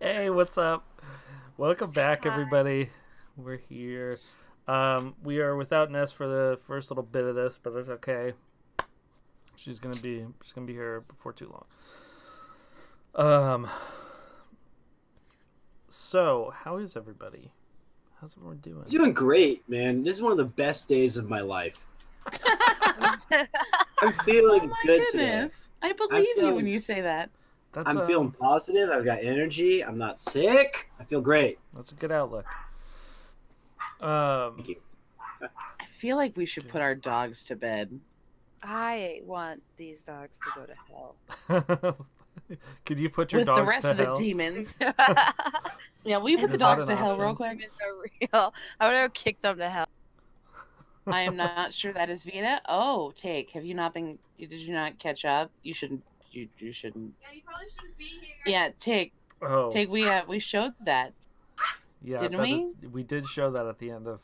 Hey, what's up? Welcome back, everybody. We're here. We are without Ness for the first little bit of this, but that's okay. She's gonna be here before too long. So how is everybody? How's everyone doing? Doing great, man. This is one of the best days of my life. I'm feeling good today. I believe you when you say that. I'm feeling positive. I've got energy. I'm not sick. I feel great. That's a good outlook. Thank you. I feel like we should put our dogs to bed. I want these dogs to go to hell. Could you put your with dogs the rest to of the hell? demons? Yeah, we put the Is dogs that to an hell real option? quick. Real. I would have kicked them to hell. I am not sure that is Vita. Oh, Take, have you not been? Did you not catch up? You shouldn't. You shouldn't. Yeah, you probably shouldn't be here. Yeah, Take. Oh, Take. We showed that. yeah. didn't we? We did show that at the end of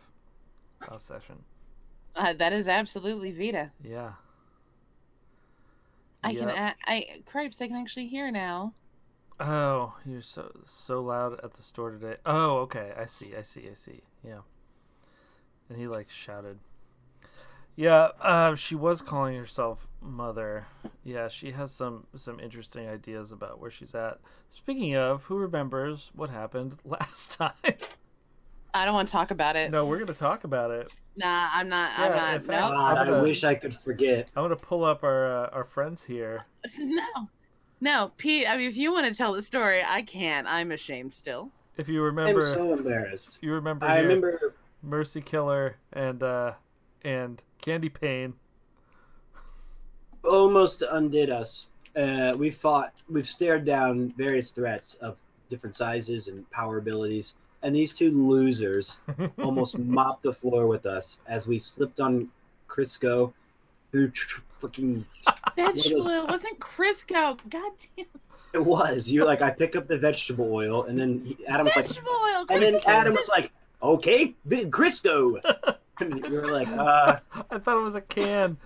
our session. That is absolutely Vita. Yeah. I Yep. can. Cripes. I can actually hear now. Oh, you're so loud at the store today. Oh, okay. I see. Yeah. And he like shouted. Yeah, she was calling herself Mother. Yeah, she has some interesting ideas about where she's at. Speaking of, who remembers what happened last time? I don't want to talk about it. No, we're gonna talk about it. Nah, I'm not. Yeah, I'm in not. fact, No. God, I'm I gonna- wish I could forget. I'm gonna pull up our friends here. No, Pete. I mean, if you want to tell the story, I can't. I'm ashamed still. If you I'm remember, so embarrassed. you remember. I here, remember Mercy Killer and Candy Pain. almost undid us. We've stared down various threats of different sizes and power abilities, and these two losers almost mopped the floor with us as we slipped on Crisco through fucking. Vegetable oil wasn't Crisco. God damn. It was. You're like, I pick up the vegetable oil, and then Adam was like, Vegetable oil. and then Crisco. Adam was like, okay, big Crisco. And you were like, I thought it was a can.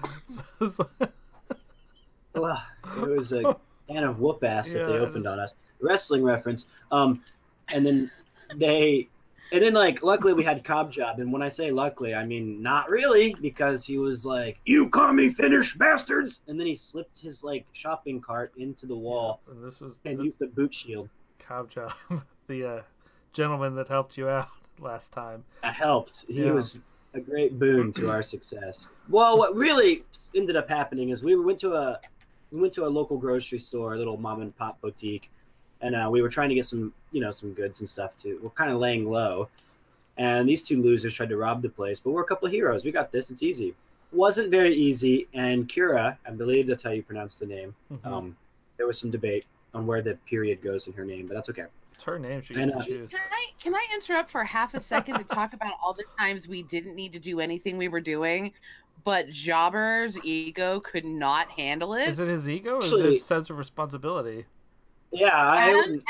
well, it was a can of whoop ass that they Yeah, opened on us. Wrestling reference. And then like, luckily we had Cobb Job, and when I say luckily, I mean not really, because he was like, "You call me Finnish bastards," and then he slipped his like shopping cart into the wall And this was and used the boot shield. Cobb Job, the gentleman that helped you out last time. That helped. He Yeah. was a great boon to our success. Well, what really ended up happening is we went to a local grocery store, a little mom and pop boutique, and we were trying to get some goods and stuff too. We're kind of laying low, and these two losers tried to rob the place, but we're a couple of heroes. We got this. It's easy. Wasn't very easy, and Kira, I believe that's how you pronounce the name. Mm-hmm. There was some debate on where the period goes in her name, but that's okay. It's her name. She gets to choose. Can I interrupt for half a second to talk about all the times we didn't need to do anything we were doing, but Jobber's ego could not handle it? Is it his ego or is Actually- it his sense of responsibility? Yeah, Adam,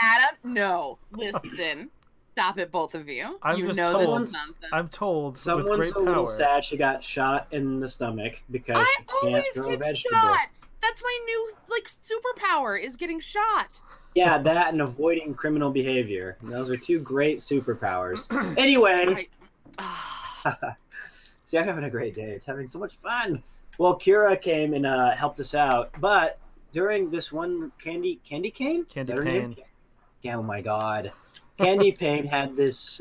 no. Listen. Stop it, both of you. I'm you just know told. this is nonsense. I'm told with someone's great a little power. sad she got shot in the stomach because I she can't always throw a get vegetable. shot. That's my new superpower is getting shot. Yeah, that and avoiding criminal behavior. Those are two great superpowers. Anyway, see, I'm having a great day. It's having so much fun. Well, Kira came and helped us out, but during this one Candy Cane? Candy Is that her Pain. name? Yeah, oh my god. Candy Pain had this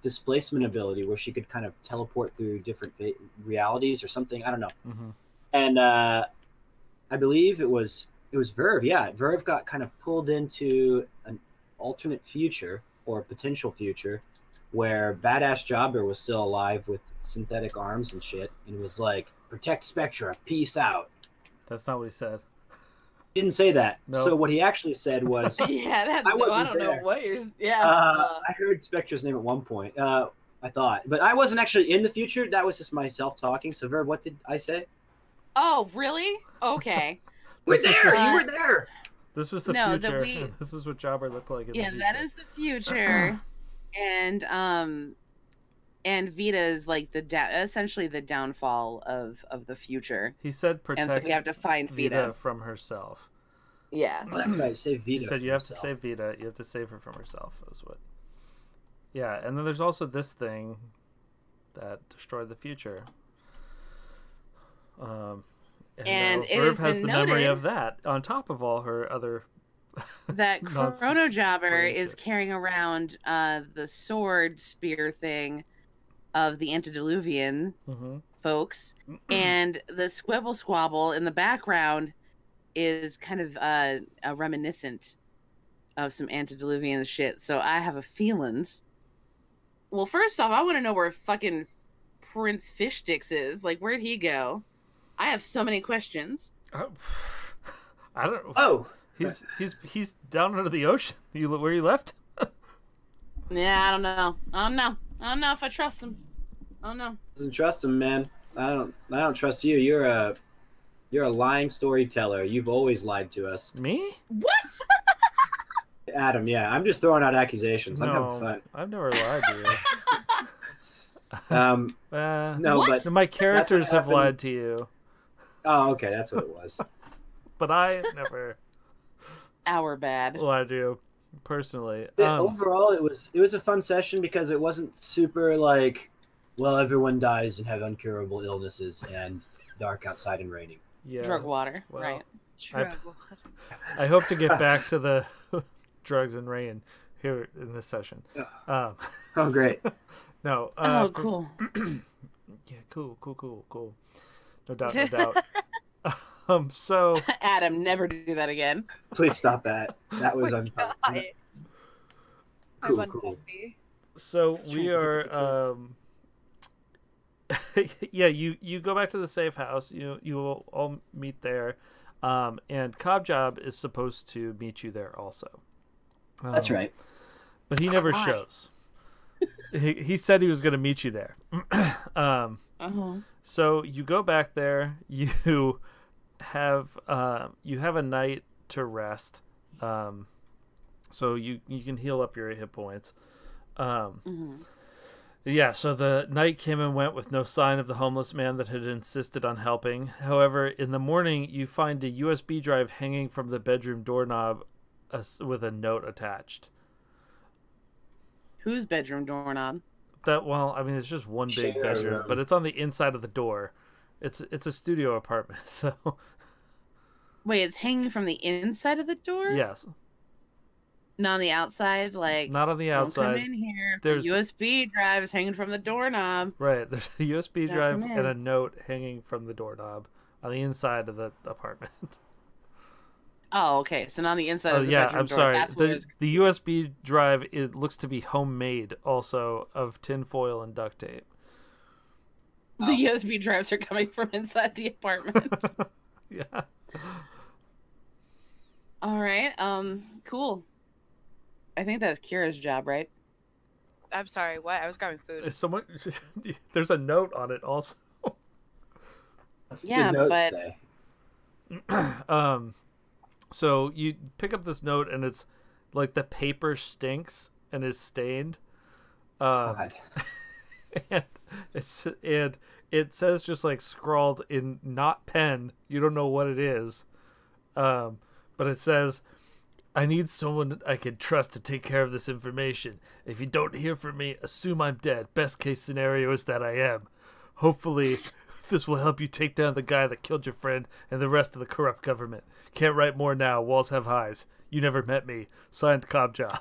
displacement ability where she could kind of teleport through different realities or something. I don't know. Mm-hmm. And I believe it was Verve. Yeah, Verve got kind of pulled into an alternate future or potential future where Badass Jobber was still alive with synthetic arms and shit, and was like, "Protect Spectra, peace out." That's not what he said. Didn't say that. No. So what he actually said was, Yeah, I wasn't don't know there. what you're. Yeah. I heard Spectra's name at one point. I thought, but I wasn't actually in the future. That was just myself talking. So Verve, what did I say? Oh, really? Okay. You were This was there. the- You were there. This was the No, that future. we- This is what Jobber looked like in Yeah, the future. that is the future, and Vita is like essentially the downfall of the future, He said protect and so we have to find Vita Vita. from herself. Yeah. That's right. Save Vita. You said for you have to yourself. save Vita. You have to save her from herself. Is what. Yeah, and then there's also this thing that destroyed the future. And now it Verve has has been the memory noted of that on top of all her other. that nonsense Chrono Jobber brain is shit. carrying around the sword spear thing of the antediluvian Mm-hmm. folks, and the squibble squabble in the background is kind of a reminiscent of some antediluvian shit. So I have a feelings. Well, first off, I want to know where fucking Prince Fishdicks is. Like, where'd he go? I have so many questions. Oh, I don't. Oh, He's down under the ocean. Where you left? Yeah, I don't know. I don't know if I trust him. I don't know. doesn't trust him, man. I don't trust you. You're a lying storyteller. You've always lied to us, Me? What? Adam. Yeah, I'm just throwing out accusations. I'm having fun. I've never lied to you. No, What? but My characters have happened. lied to you, oh, okay, that's what it was. but I never Our bad. lied to you personally. Overall, it was a fun session because it wasn't super like, well, everyone dies and have incurable illnesses and it's dark outside and raining. Yeah. Drug water. Well, Right. I hope to get back to the drugs and rain here in this session. Oh, great. No. Oh, cool. Yeah, cool. No doubt, no doubt. So Adam, never do that again. Please stop that. That was God. I'm cool. uncomfy. So Just we trying to are yeah, you go back to the safe house. You will all meet there. And Cobjob is supposed to meet you there also. That's right. But he never Why? shows. He said he was going to meet you there. So you go back there. You have a night to rest. So you can heal up your hit points. Yeah, so the night came and went with no sign of the homeless man that had insisted on helping. However, in the morning, you find a USB drive hanging from the bedroom doorknob with a note attached. Whose bedroom doorknob? It's just one big Shared bedroom, room. but it's on the inside of the door. It's a studio apartment, so Wait, it's hanging from the inside of the door? yes, Not on the outside? Like, not on the don't come outside. in here. There's- The USB drive is hanging from the doorknob. Right, there's a USB Don't drive come and a in. note hanging from the doorknob on the inside of the apartment. Oh, okay. So not on the inside Oh of the yeah, bedroom I'm door. sorry. That's what it was. The USB drive, it looks to be homemade, also of tinfoil and duct tape. The USB drives are coming from inside the apartment. Yeah. All right. Cool. I think that's Kira's job, right? I'm sorry, what? I was grabbing food. Is someone? There's a note on it also. What's Yeah, the note but- say? So you pick up this note and it's like the paper stinks and is stained. God. And it says just like scrawled in not pen. You don't know what it is. But it says, I need someone I can trust to take care of this information. If you don't hear from me, assume I'm dead. Best case scenario is that I am. Hopefully, this will help you take down the guy that killed your friend and the rest of the corrupt government. Can't write more now. Walls have highs. You never met me. Signed, Cobjob.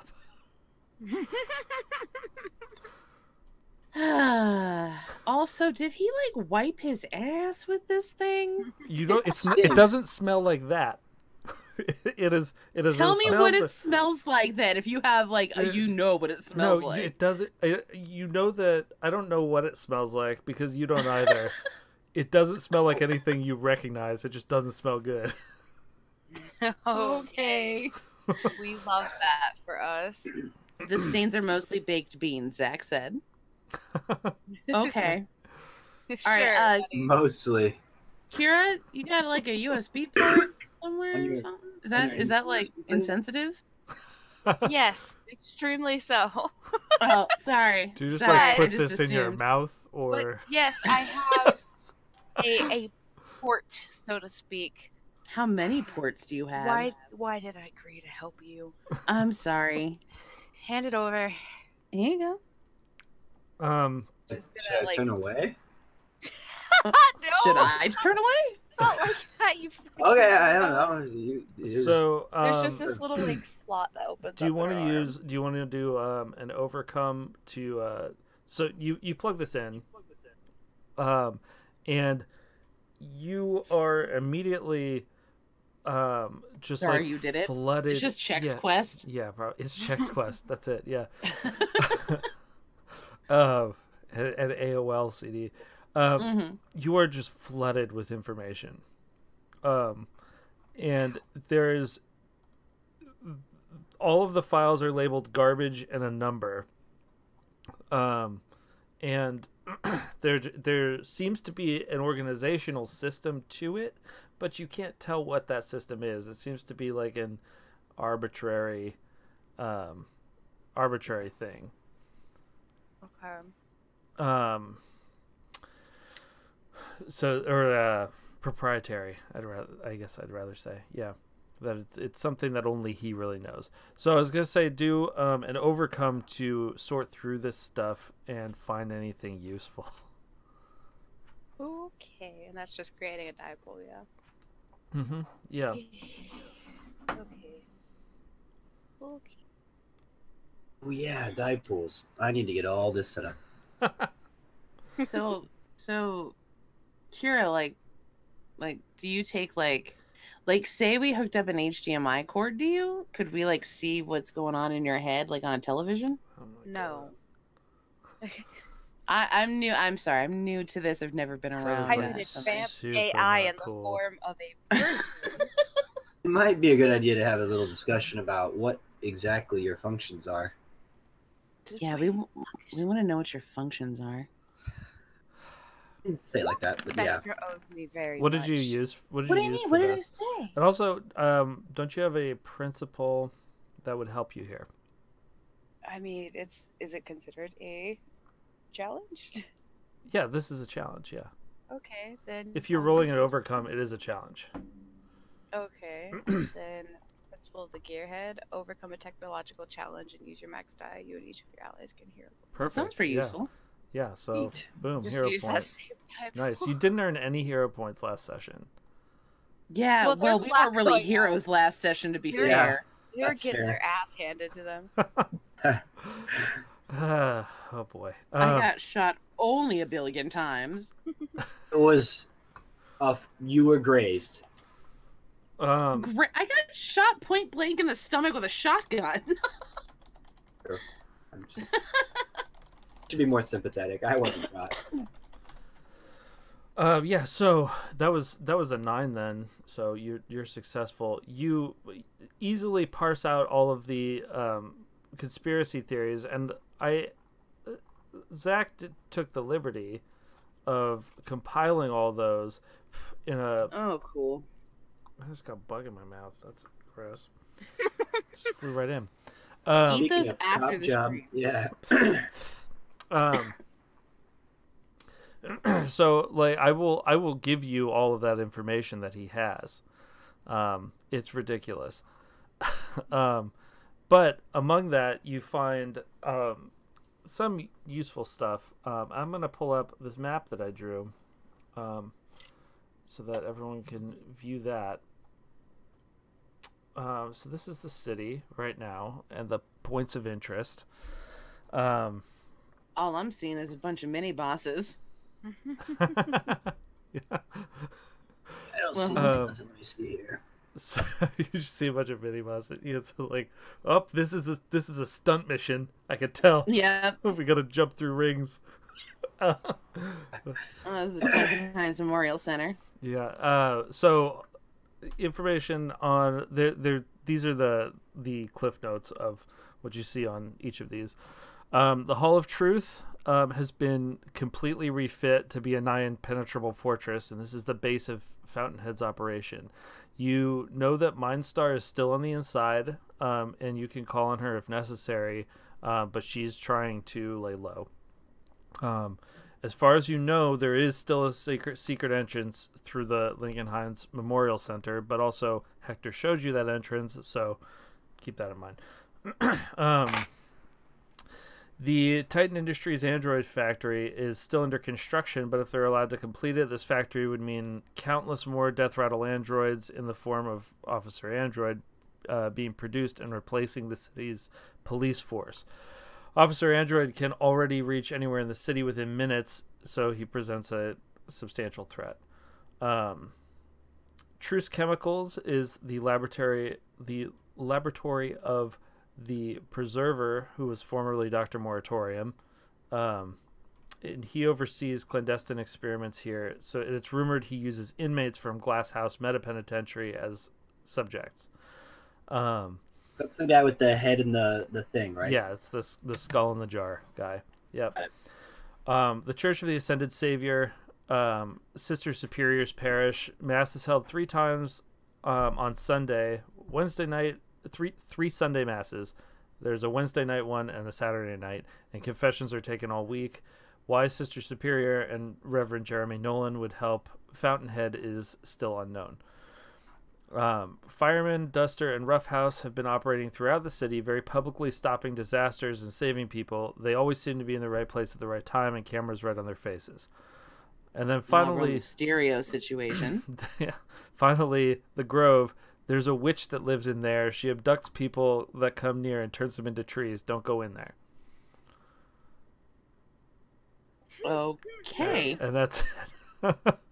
Also, did he like wipe his ass with this thing? You know, it doesn't smell like that. It is. Tell a me smell what that- it smells like then. If you have like, you know what it smells No, like. it doesn't. You know that I don't know what it smells like because you don't either. It doesn't smell like anything you recognize. It just doesn't smell good. Oh, Okay. we love that for us. The stains are mostly baked beans, Zach said. Okay. Sure. All right, buddy. Mostly. Kira, you got like a USB port somewhere On or your- something? Is on that your like USB? insensitive? Yes, extremely so. Oh, sorry. Do you just Sorry, like I put just this in your assumed. mouth But or? yes, I have a port, so to speak. How many ports do you have? Why did I agree to help you? I'm sorry. Hand it over. Here you go. Just Should I gonna turn away? no. Should I turn away? It's not like that. You. Okay, I don't know. So There's just this little like slot that opens. do you want to do you want to do an overcome to so you plug this in, and you are immediately just Sorry, like you did it. flooded. It's just Chex yeah, Quest. Yeah, bro, it's Chex Quest. That's it. Yeah. An AOL CD. You are just flooded with information. And there's all of the files are labeled garbage and a number. And there seems to be an organizational system to it, but you can't tell what that system is. It seems to be like an arbitrary thing. Okay. So or proprietary. I guess I'd rather say, yeah, that it's something that only he really knows. So I was gonna say, do an overcome to sort through this stuff and find anything useful. Okay, and that's just creating a dipole, yeah. Mm-hmm. Yeah. Okay. Okay. Oh yeah, dipoles. I need to get all this set up. So Kira, like, do you take like, say we hooked up an HDMI cord to you? Could we like see what's going on in your head, like on a television? Oh my No. God. I'm new. I'm sorry. I'm new to this. I've never been around. is I like would that. advance super AI not in the cool. form of a person. It might be a good idea to have a little discussion about what exactly your functions are. Yeah, we want to know what your functions are. Say it like that, but yeah. Becca owes me very What much. did you use? What did What do you you use mean? for What did I this? say? And also, don't you have a principal that would help you here? I mean, is it considered a challenge? Yeah, this is a challenge. Yeah. Okay, then. If you're rolling an overcome, it is a challenge. Okay, then principle of the gearhead: overcome a technological challenge and use your max die. You and each of your allies can heal. Perfect. Sounds pretty yeah. useful. Yeah. So Neat. boom, Just hero use that point. same type. Nice. You didn't earn any hero points last session. Yeah. Well, Well, there's we a lot weren't really going on. heroes last session, to be You're- fair. They're That's getting fair. their ass handed to them. Oh boy. I got shot only a billion times. It was you were grazed. I got shot point blank in the stomach with a shotgun. I'm just should be more sympathetic. I wasn't shot. Yeah, so that was a 9 then. So you're successful. You easily parse out all of the conspiracy theories, and Zach took the liberty of compiling all those in a. Oh, cool. I just got a bug in my mouth. That's gross. Just flew right in. Eat Speaking those of after top the job, stream. yeah. So like I will give you all of that information that he has. It's ridiculous. But among that you find some useful stuff. I'm gonna pull up this map that I drew, so that everyone can view that. So this is the city right now and the points of interest. All I'm seeing is a bunch of mini bosses. Yeah. I don't see Well, nothing. Let me see here. So you just see a bunch of mini bosses. It's like, oh, this is a stunt mission. I can tell. Yeah. We gotta jump through rings. Oh, this is the Duncan Hines Memorial Center. Yeah. So information on these are the cliff notes of what you see on each of these. The Hall of Truth has been completely refit to be a nigh impenetrable fortress, and this is the base of Fountainhead's operation. You know that Mindstar is still on the inside, and you can call on her if necessary, but she's trying to lay low. As far as you know, there is still a secret entrance through the Lincoln Hines Memorial Center, but also Hector showed you that entrance, so keep that in mind. The Titan Industries android factory is still under construction, but if they're allowed to complete it, this factory would mean countless more Death Rattle androids in the form of Officer Android being produced and replacing the city's police force. Officer Android can already reach anywhere in the city within minutes, so he presents a substantial threat. Truce Chemicals is the laboratory of the Preserver, who was formerly Dr. Moratorium. And he oversees clandestine experiments here. So it's rumored he uses inmates from Glass House Meta Penitentiary as subjects. That's the guy with the head and the thing, right? Yeah, it's the skull in the jar guy. Yep. The Church of the Ascended Savior, Sister Superior's Parish. Mass is held 3 times on Sunday. Wednesday night, three Sunday masses. There's a Wednesday night one and a Saturday night, and confessions are taken all week. Why Sister Superior and Reverend Jeremy Nolan would help Fountainhead is still unknown. Firemen, Duster, and Roughhouse have been operating throughout the city, very publicly stopping disasters and saving people. They always seem to be in the right place at the right time, and cameras right on their faces. And then finally, stereo situation. Yeah, finally, the Grove. There's a witch that lives in there. She abducts people that come near and turns them into trees. Don't go in there. Okay. And that's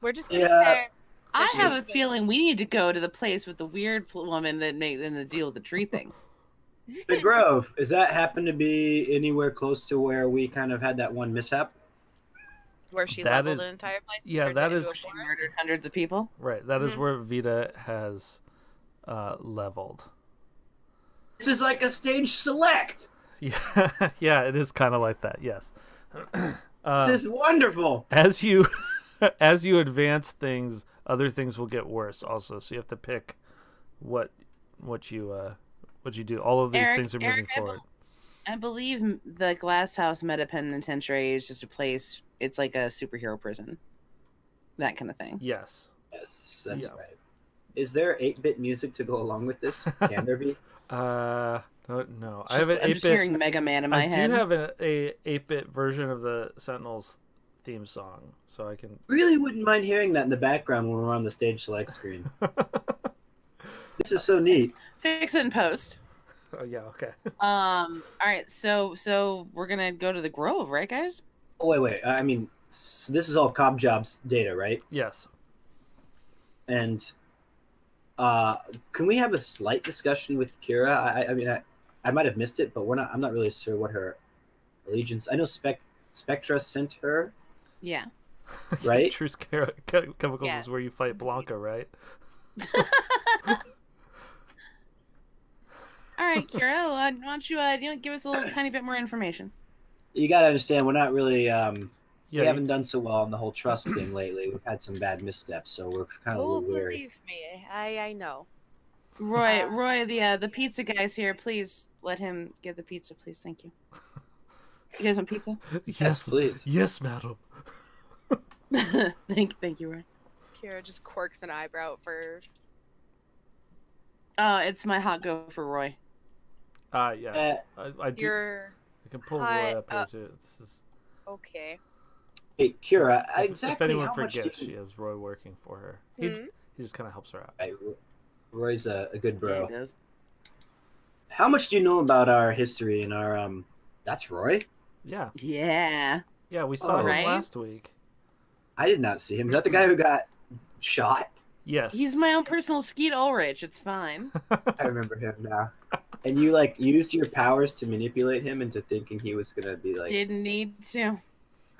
We're just gonna say. I have a feeling we need to go to the place with the weird woman that made the deal with the tree thing. The Grove. Does that happen to be anywhere close to where we kind of had that one mishap? Where she That leveled is- an entire place? yeah, turned that it into is- a She forest? murdered hundreds of people. right. That is where Vita has leveled. This is like a stage select. Yeah, yeah, it is kind of like that. Yes. This is wonderful. As you advance things, other things will get worse. Also, so you have to pick what you do. All of these things are moving forward. I believe the Glass House Meta Penitentiary is just a place. It's like a superhero prison, that kind of thing. Yes. Yes, that's Yeah. right. Is there 8-bit music to go along with this? Can there be? No. I have an I'm just 8-bit. hearing Mega Man in my head. I do have a 8-bit version of the Sentinels theme song, so I can. Really wouldn't mind hearing that in the background when we're on the stage select screen. This is so neat. Fix it in post. Oh yeah, okay. All right, so we're gonna go to the Grove, right, guys? Oh, wait. I mean, this is all Cobb Jobs data, right? Yes. And can we have a slight discussion with Kira? I mean, I might have missed it, but I'm not really sure what her allegiance. I know Spectra sent her, Yeah. right? Truce Chemicals Yeah. is where you fight Blanca, right? All right, Kira, why don't you give us a little tiny bit more information? You got to understand, we're not really. Yeah. We haven't done so well on the whole trust thing lately. We've had some bad missteps, so we're kind of a Oh, little weary. believe me, I know. Roy, the pizza guy's here. Please let him get the pizza, please. Thank you. You guys want pizza? Yes, please. Yes, madam. Thank you, Roy. Kira just quirks an eyebrow for. Oh, it's my hot go for Roy. Yeah. I do. Your I can pull hot, Roy up here too. This is. okay. Hey, Kira, If exactly anyone how much do forgets, you... she has Roy working for her. Hmm? He just kind of helps her out. Right, Roy's a good bro. Yeah, he does. How much do you know about our history and our That's Roy? Yeah. Yeah. Yeah, we saw him right? last week. I did not see him. Is that the guy who got shot? Yes. He's my own personal Skeet Ulrich. It's fine. I remember him now. And you used your powers to manipulate him into thinking he was gonna be like, Didn't need to.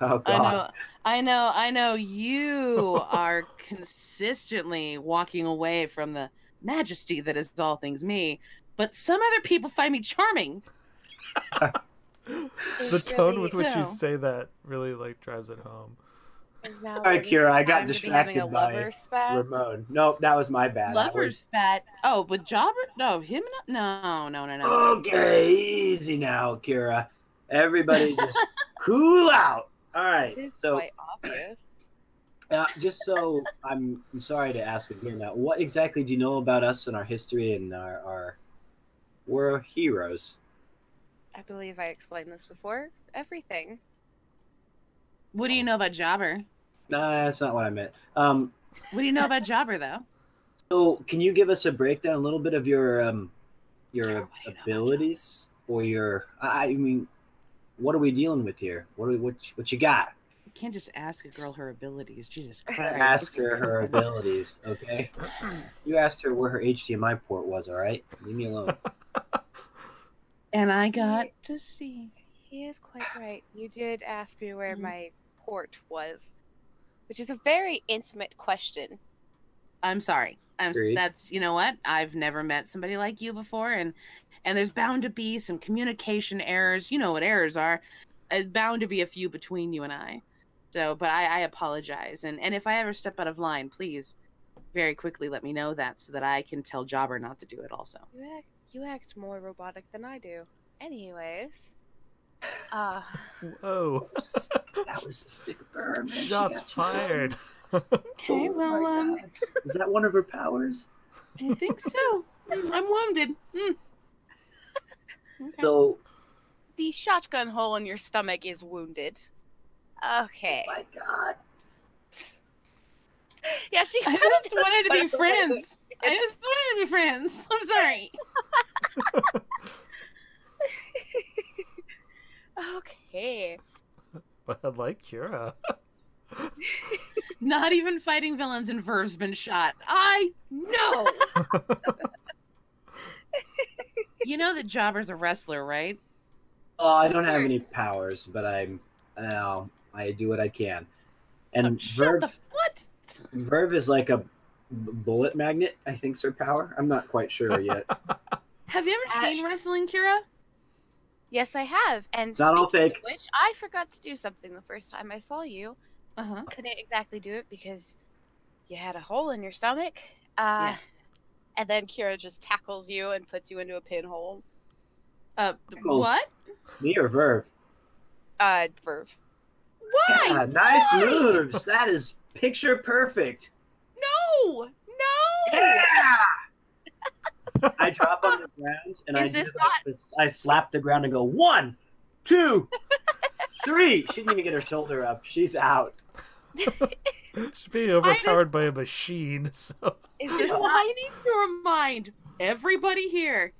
oh god. I know. You are consistently walking away from the majesty that is all things me, but some other people find me charming. The tone with which you so. say that really drives it home. All right, Kira, I got distracted by Ramon. Nope, that was my bad. Lover's spat. Oh, with Jobber? No, him? No. Okay, easy now, Kira. Everybody just cool out. All right. It is So, quite obvious. just so I'm sorry to ask again. Now, what exactly do you know about us and our history and our we're heroes? I believe I explained this before. Everything. What do you know about Jobber? Nah, that's not what I meant. What do you know about Jobber, though? So, can you give us a breakdown, a little bit of your Sure, what do you know about abilities or your? I mean, what are we dealing with here? What you got? You can't just ask a girl her abilities. Jesus Christ. Ask her abilities, okay? You asked her where her HDMI port was, all right? Leave me alone. And I got to see. He is quite right. You did ask me where Mhm. my port was, which is a very intimate question. I'm sorry. Agreed. That's, you know what? I've never met somebody like you before, and there's bound to be some communication errors. You know what errors are. Bound to be a few between you and I. So, but I apologize. And if I ever step out of line, please very quickly let me know that so that I can tell Jobber not to do it also. You act more robotic than I do. Anyways, Whoa. That was a sick burn. Man. Shots fired. Okay, well, Oh my God. Is that one of her powers? I think so. I'm wounded. Okay. So, the shotgun hole in your stomach is wounded. Okay. my God. Yeah, she. I just wanted to be friends. I just wanted to be friends. I'm sorry. Okay. But I like Kira. Not even fighting villains and Verve's been shot. I know. You know that Jobber's a wrestler, right? Oh, I don't have any powers, but I do what I can. And Shut the what? Verve is like a bullet magnet. I think's her power. I'm not quite sure yet. Have you ever seen wrestling, Kira? Yes, I have. And It's not all speaking of fake. which, I forgot to do something the first time I saw you. Uh-huh. Couldn't exactly do it because you had a hole in your stomach. Yeah. And then Kira just tackles you and puts you into a pinhole. What? Me or Verve? Verve. Why? Yeah, nice Why? moves. That is picture perfect. No! Yeah! I drop on the ground and Is I do this like not- this. I slap the ground and go 1, 2, 3. She didn't even get her shoulder up. She's out. She's being overpowered by a machine. So Is this Well, not I need to remind everybody here,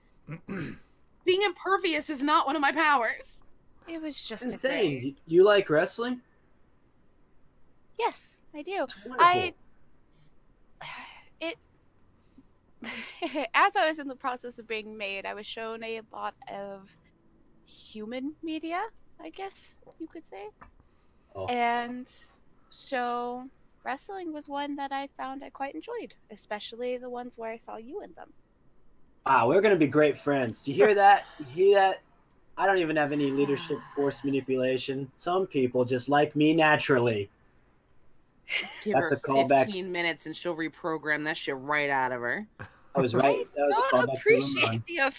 being impervious is not one of my powers. It was just It's a gray. insane. You like wrestling? Yes, I do. It's wonderful. As I was in the process of being made, I was shown a lot of human media, I guess you could say. Oh. And so wrestling was one that I found I quite enjoyed, especially the ones where I saw you in them. Wow, we're gonna be great friends. Do you hear that? You hear that? I don't even have any leadership force manipulation. Some people just like me naturally. Give That's her a callback. 15 minutes and she'll reprogram that shit right out of her. I was right. That was a Don't callback. appreciate the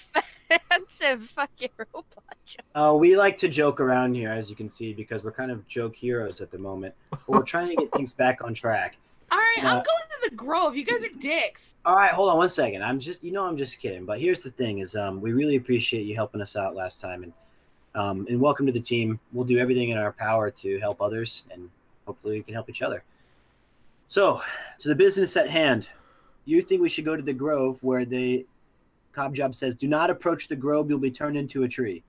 offensive fucking robot joke. Oh, we like to joke around here, as you can see, because we're kind of joke heroes at the moment. But we're trying to get things back on track. All right, I'm Uh, going to the Grove. You guys are dicks. All right, hold on one second. I'm just kidding. But here's the thing: is we really appreciate you helping us out last time, and welcome to the team. We'll do everything in our power to help others, and hopefully we can help each other. So, to the business at hand. You think we should go to the Grove, where the Cobb Job says, "Do not approach the Grove; you'll be turned into a tree."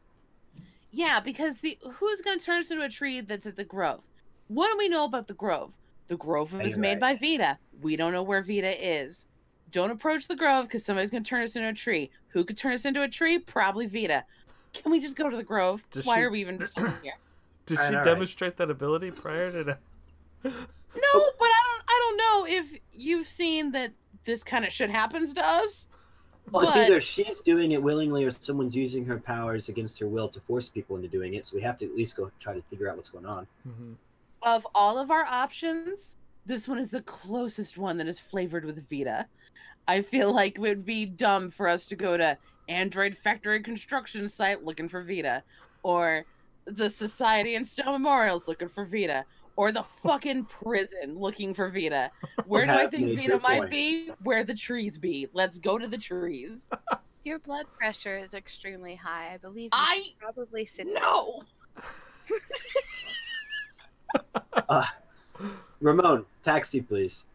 Yeah, because who's going to turn us into a tree that's at the Grove? What do we know about the Grove? The Grove Yeah, is you're made right. by Vita. We don't know where Vita is. Don't approach the Grove because somebody's going to turn us into a tree. Who could turn us into a tree? Probably Vita. Can we just go to the Grove? Does Why she- are we even standing here? did All she right. demonstrate that ability prior to that? No, but I don't know if you've seen that this kind of shit happens to us. Well, it's But- either she's doing it willingly or someone's using her powers against her will to force people into doing it. So we have to at least go try to figure out what's going on. Mhm. Of all of our options, this one is the closest one that is flavored with Vita. I feel like it would be dumb for us to go to Android Factory Construction Site looking for Vita, or the Society and Stone Memorial's looking for Vita, or the fucking prison looking for Vita. Where do I think Made Vita your might point. be? Where the trees be. Let's go to the trees. Your blood pressure is extremely high. I believe you I should probably sit down. no. Ramon, taxi, please.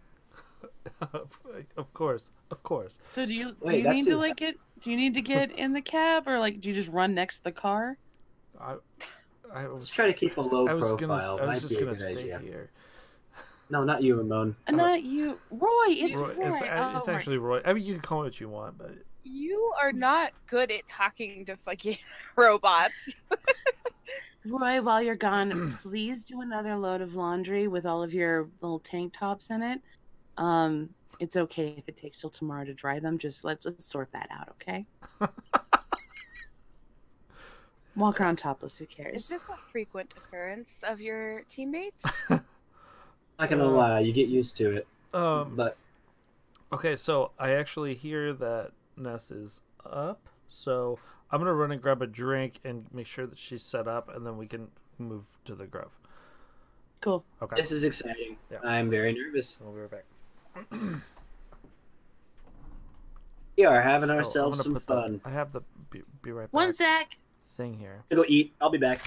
Of course. So do you Wait, need that's to his- like get? Do you need to get in the cab, or like do you just run next to the car? I Let's was try to keep a low I was profile. I was Might just be a gonna good stay idea. here. No, not you, Ramon. Not you, Roy. It's Roy, Roy. it's Oh my- actually Roy. I mean, you can call me what you want, but You are not good at talking to fucking robots. Roy. While you're gone, please do another load of laundry with all of your little tank tops in it. It's okay if it takes till tomorrow to dry them. Just let's sort that out, okay? Walk around topless. Who Is cares? this a frequent occurrence of your teammates? Not gonna lie, you get used to it. But okay. So I actually hear that Ness is up, so I'm gonna run and grab a drink and make sure that she's set up, and then we can move to the grove. Cool. Okay. this is exciting. Yeah. I'm very nervous. We'll be right back. We are having Oh, I'm ourselves gonna some put fun. I have the be right back One sec. thing here. I'm gonna go eat. I'll be back.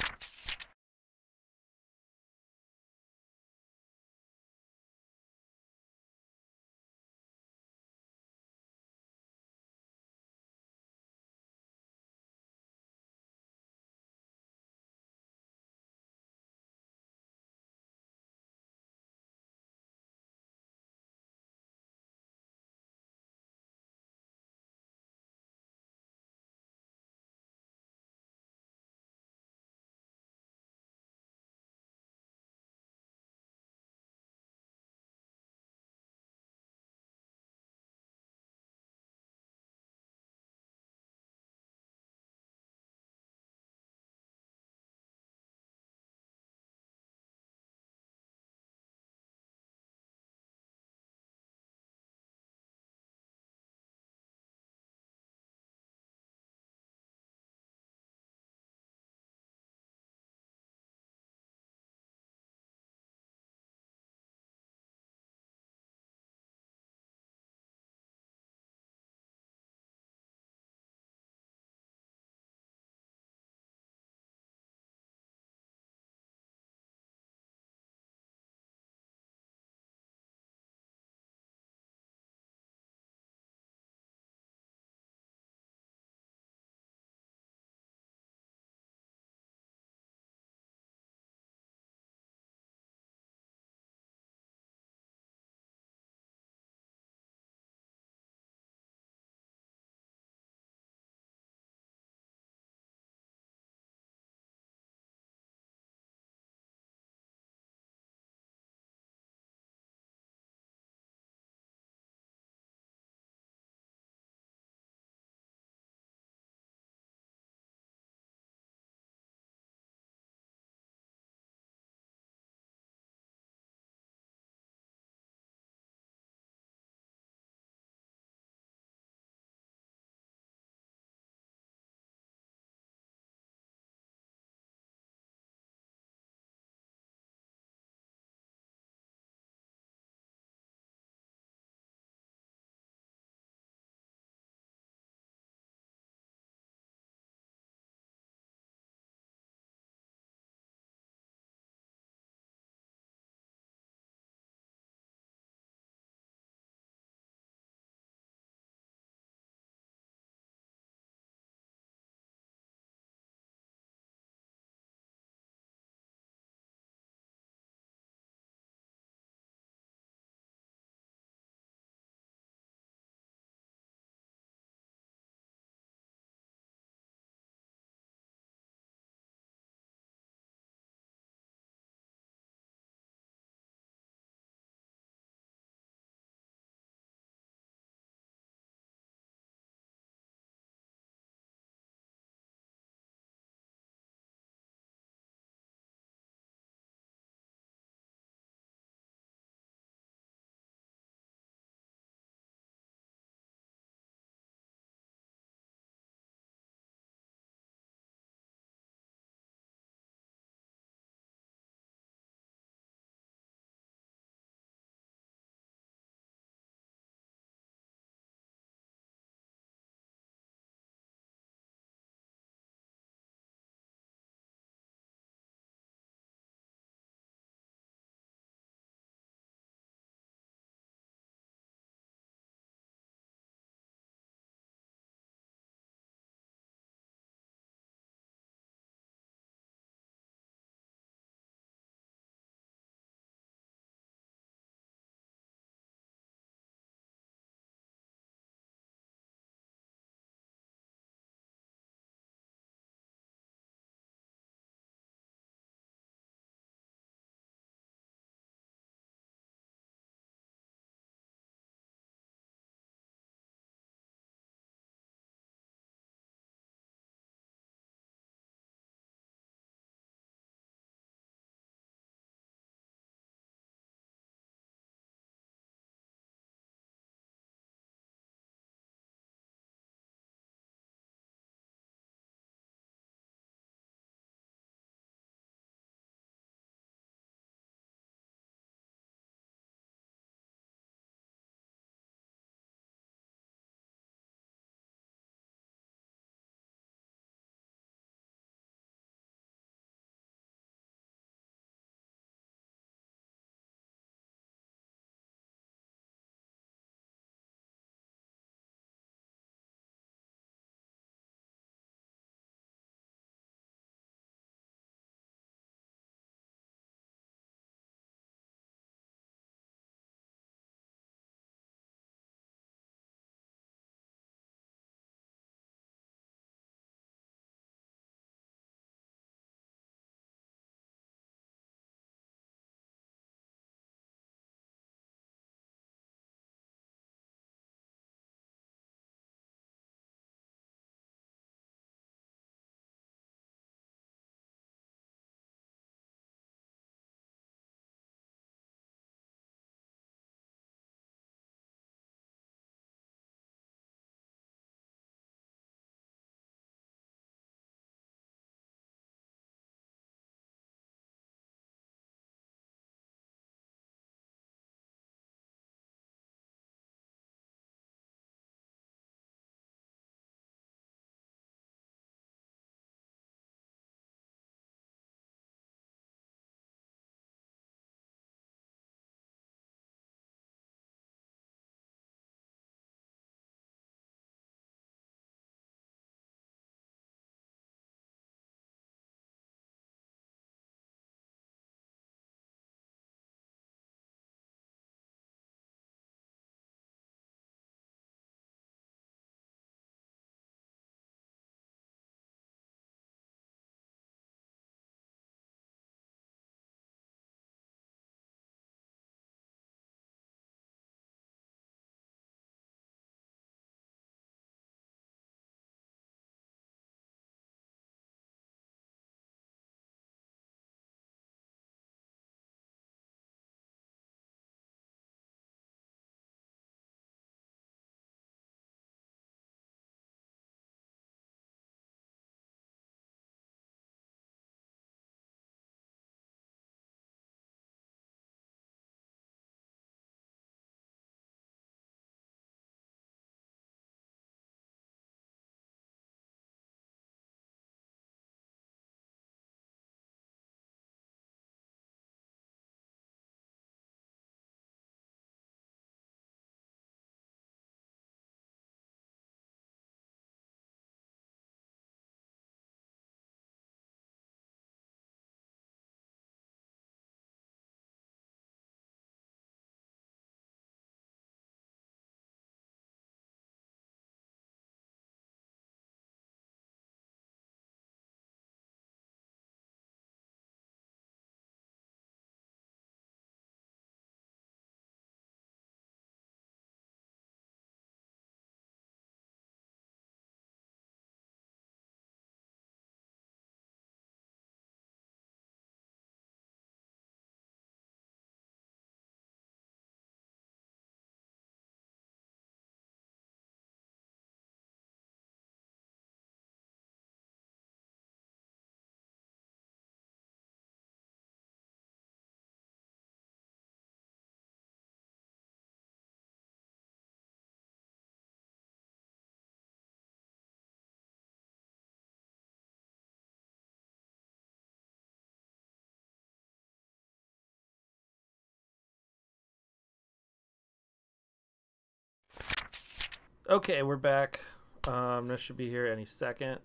Okay, we're back. This should be here any second.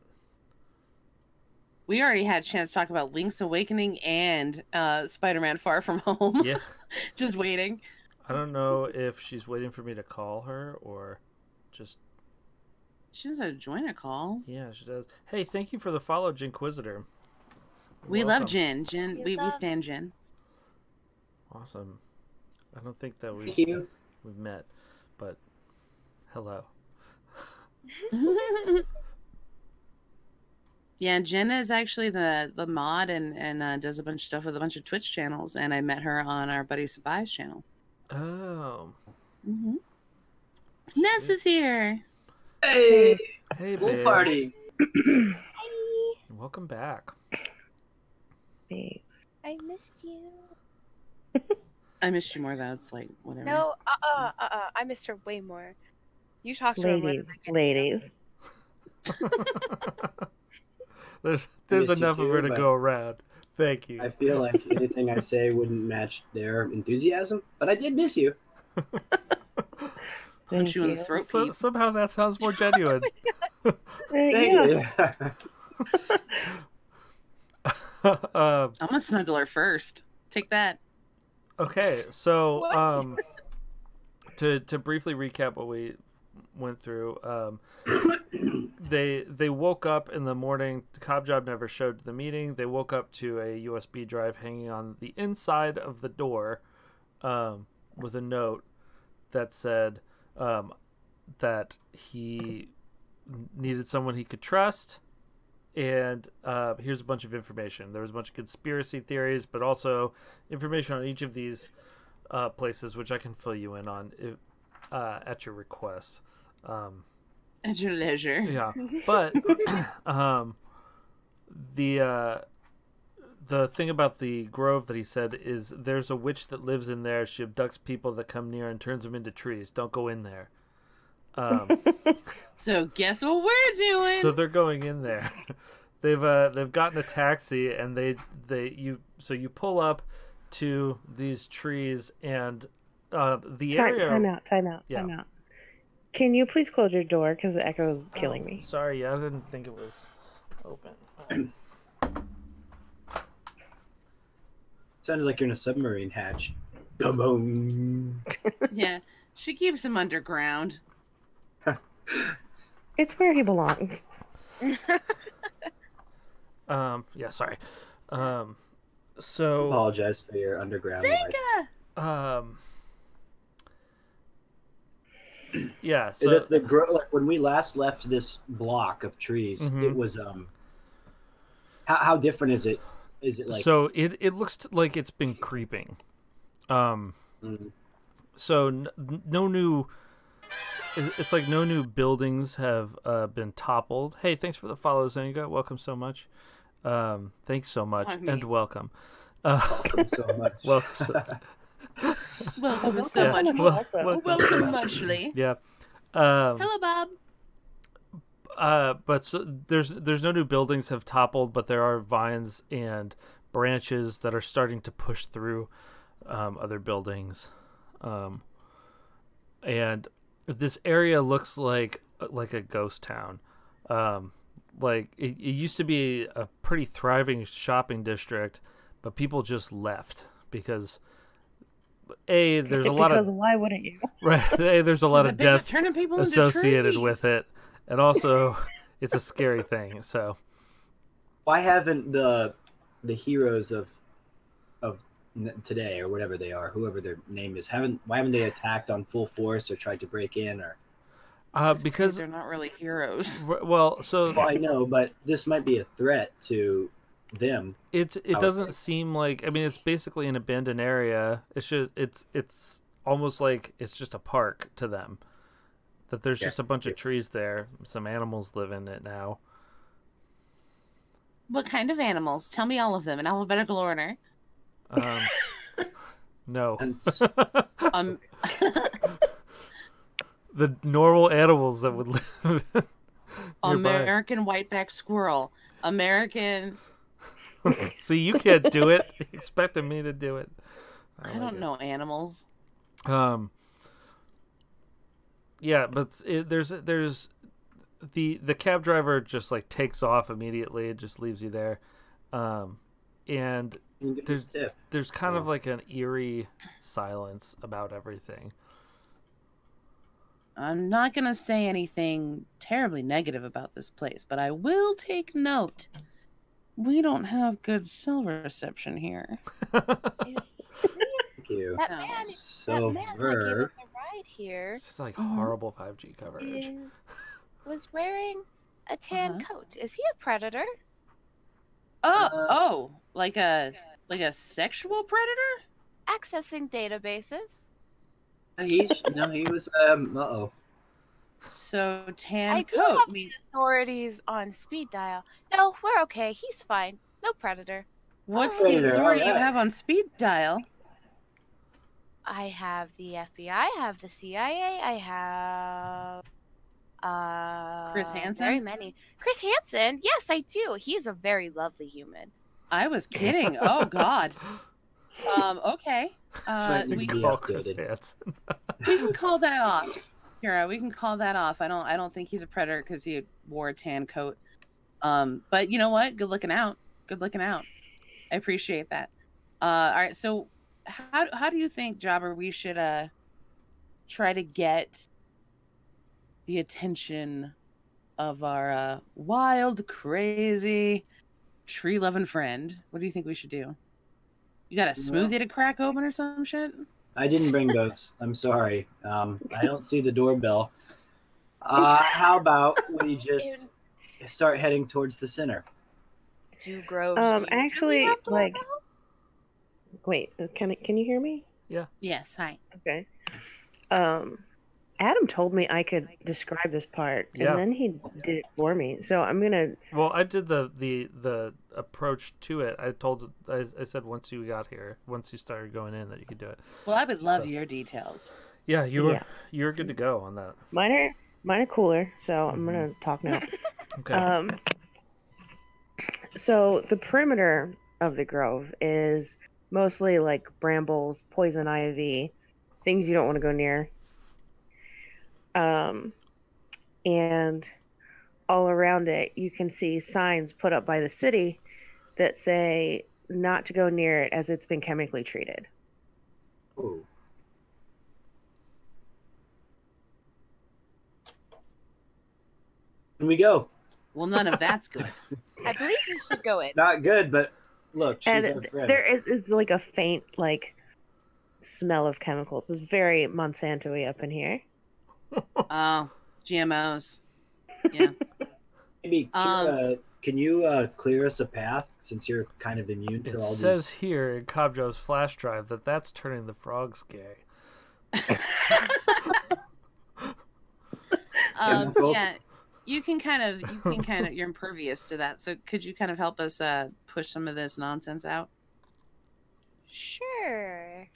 We already had a chance to talk about Link's Awakening and Spider-Man Far From Home. Yeah. Just waiting. I don't know if she's waiting for me to call her or just... She knows how to join a call. Yeah, she does. Hey, thank you for the follow, Jinquisitor. We Welcome. love Jin. Jin, we love- stand Jin. Awesome. I don't think that Thank you. we've met, but hello. Yeah, Jenna is actually the mod and does a bunch of stuff with a bunch of Twitch channels, and I met her on our buddy Sabai's channel. Oh. Mm-hmm. Ness is here. Hey, Hey, pool babe. party. Welcome back. Thanks. I missed you. I missed you more though. It's like whatever. No, I missed her way more. You talked to her more than Ladies, I get to. there's missed you enough of too, her to but- go around. Thank you. I feel like anything I say wouldn't match their enthusiasm, but I did miss you. Punch you in the throat. So, Pete. somehow that sounds more genuine. Thank Yeah. you. I'm gonna snuggle her first. Take that. Okay, so What? to briefly recap what we went through, they woke up in the morning. Cobjob never showed to the meeting. They woke up to a USB drive hanging on the inside of the door, with a note that said that he needed someone he could trust. And here's a bunch of information. There was a bunch of conspiracy theories, but also information on each of these places, which I can fill you in on if, at your request. At your leisure. Yeah, but the thing about the grove that he said is there's a witch that lives in there. She abducts people that come near and turns them into trees. Don't go in there. So guess what we're doing? So they're going in there. They've gotten a taxi and you pull up to these trees and the area. Time out. Yeah. Can you please close your door because the echo is killing me? Sorry, I didn't think it was open. Sounded like you're in a submarine hatch. Boom. Yeah, she keeps him underground. It's where he belongs. Yeah, sorry. So Apologize for your underground life. Sega! Yeah, So so that's the like when we last left this block of trees. Mhm. It was how different is it? Is it like so it looks like it's been creeping. mm, So no new. It's like no new buildings have been toppled. Hey, thanks for the follow, Zenga. Welcome so much. Thanks so much I mean- and welcome. welcome so much? Welcome so, Welcome so Yeah. much. Well- also. well- Welcome muchly. yeah. Hello, Bob. But so there's no new buildings have toppled, but there are vines and branches that are starting to push through other buildings, and this area looks like a ghost town. Like it used to be a pretty thriving shopping district, but people just left because there's a lot Because of why wouldn't you? right. There's a lot The of bitch is death turning people into associated trees. with it, and also it's a scary thing. So Why haven't the heroes of today or whatever they are, whoever their name is, why haven't they attacked on full force or tried to break in or? because they're not really heroes. well, so Well, I know, but this might be a threat to them. it would doesn't think. seem like, I mean, it's basically an abandoned area. It's just it's almost like it's just a park to them. That there's Yeah. just a bunch of trees there. Some animals live in it now. What kind of animals? Tell me all of them in alphabetical order. No. And s- The normal animals that would live nearby. American whiteback squirrel. American. See, you can't do it. You expected me to do it. I don't know animals. Yeah, but there's the cab driver just like takes off immediately. It just leaves you there, and there's kind of like an eerie silence about everything. I'm not going to say anything terribly negative about this place, but I will take note. We don't have good cell reception here. Thank you. That man that So, gave us Verve. a ride here It's just like horrible 5G coverage. was wearing a tan coat. Is he a predator? Like a sexual predator? Accessing databases. He was, uh-oh. So tan I do coat. have the authorities on speed dial. No, we're okay. He's fine. No predator. What's Predator, the authority you alright. have on speed dial? I have the FBI. I have the CIA. I have Chris Hansen? Very many. Chris Hansen. Yes, I do. He is a very lovely human. I was kidding. Oh God. Okay. We be Call Chris updated. Hansen. we can call that off. Kira, we can call that off. I don't think he's a predator because he wore a tan coat. But you know what? Good looking out. Good looking out. I appreciate that. All right. So, how do you think, Jobber, we should try to get the attention of our wild, crazy, tree-loving friend? What do you think we should do? You got a smoothie to crack open or some shit? I didn't bring those. I'm sorry. I don't see the doorbell. How about we just start heading towards the center? Do Groves? Actually, like, wait, can you hear me? Yes. Hi. Okay. Adam told me I could describe this part, Yeah. and then he did it for me. So I'm gonna. Well, I did the approach to it. I said once you got here, once you started going in, that you could do it. Well, I would love your details. Yeah, you're good to go on that. Mine are cooler, so I'm gonna talk now. Okay. So the perimeter of the grove is mostly like brambles, poison ivy, things you don't want to go near. And all around it, you can see signs put up by the city that say not to go near it as it's been chemically treated. Ooh. Can we go? Well, none of that's good. I believe we should go in. It's not good, but look, she's And our friend. there is like a faint like smell of chemicals. It's very Monsanto-y up in here. Oh, GMOs. Yeah. Maybe can you clear us a path since you're kind of immune to It all says these? here in Cobjo's flash drive that's turning the frogs gay. Chemicals? Yeah. You can kind of, you're impervious to that. So could you kind of help us push some of this nonsense out? Sure.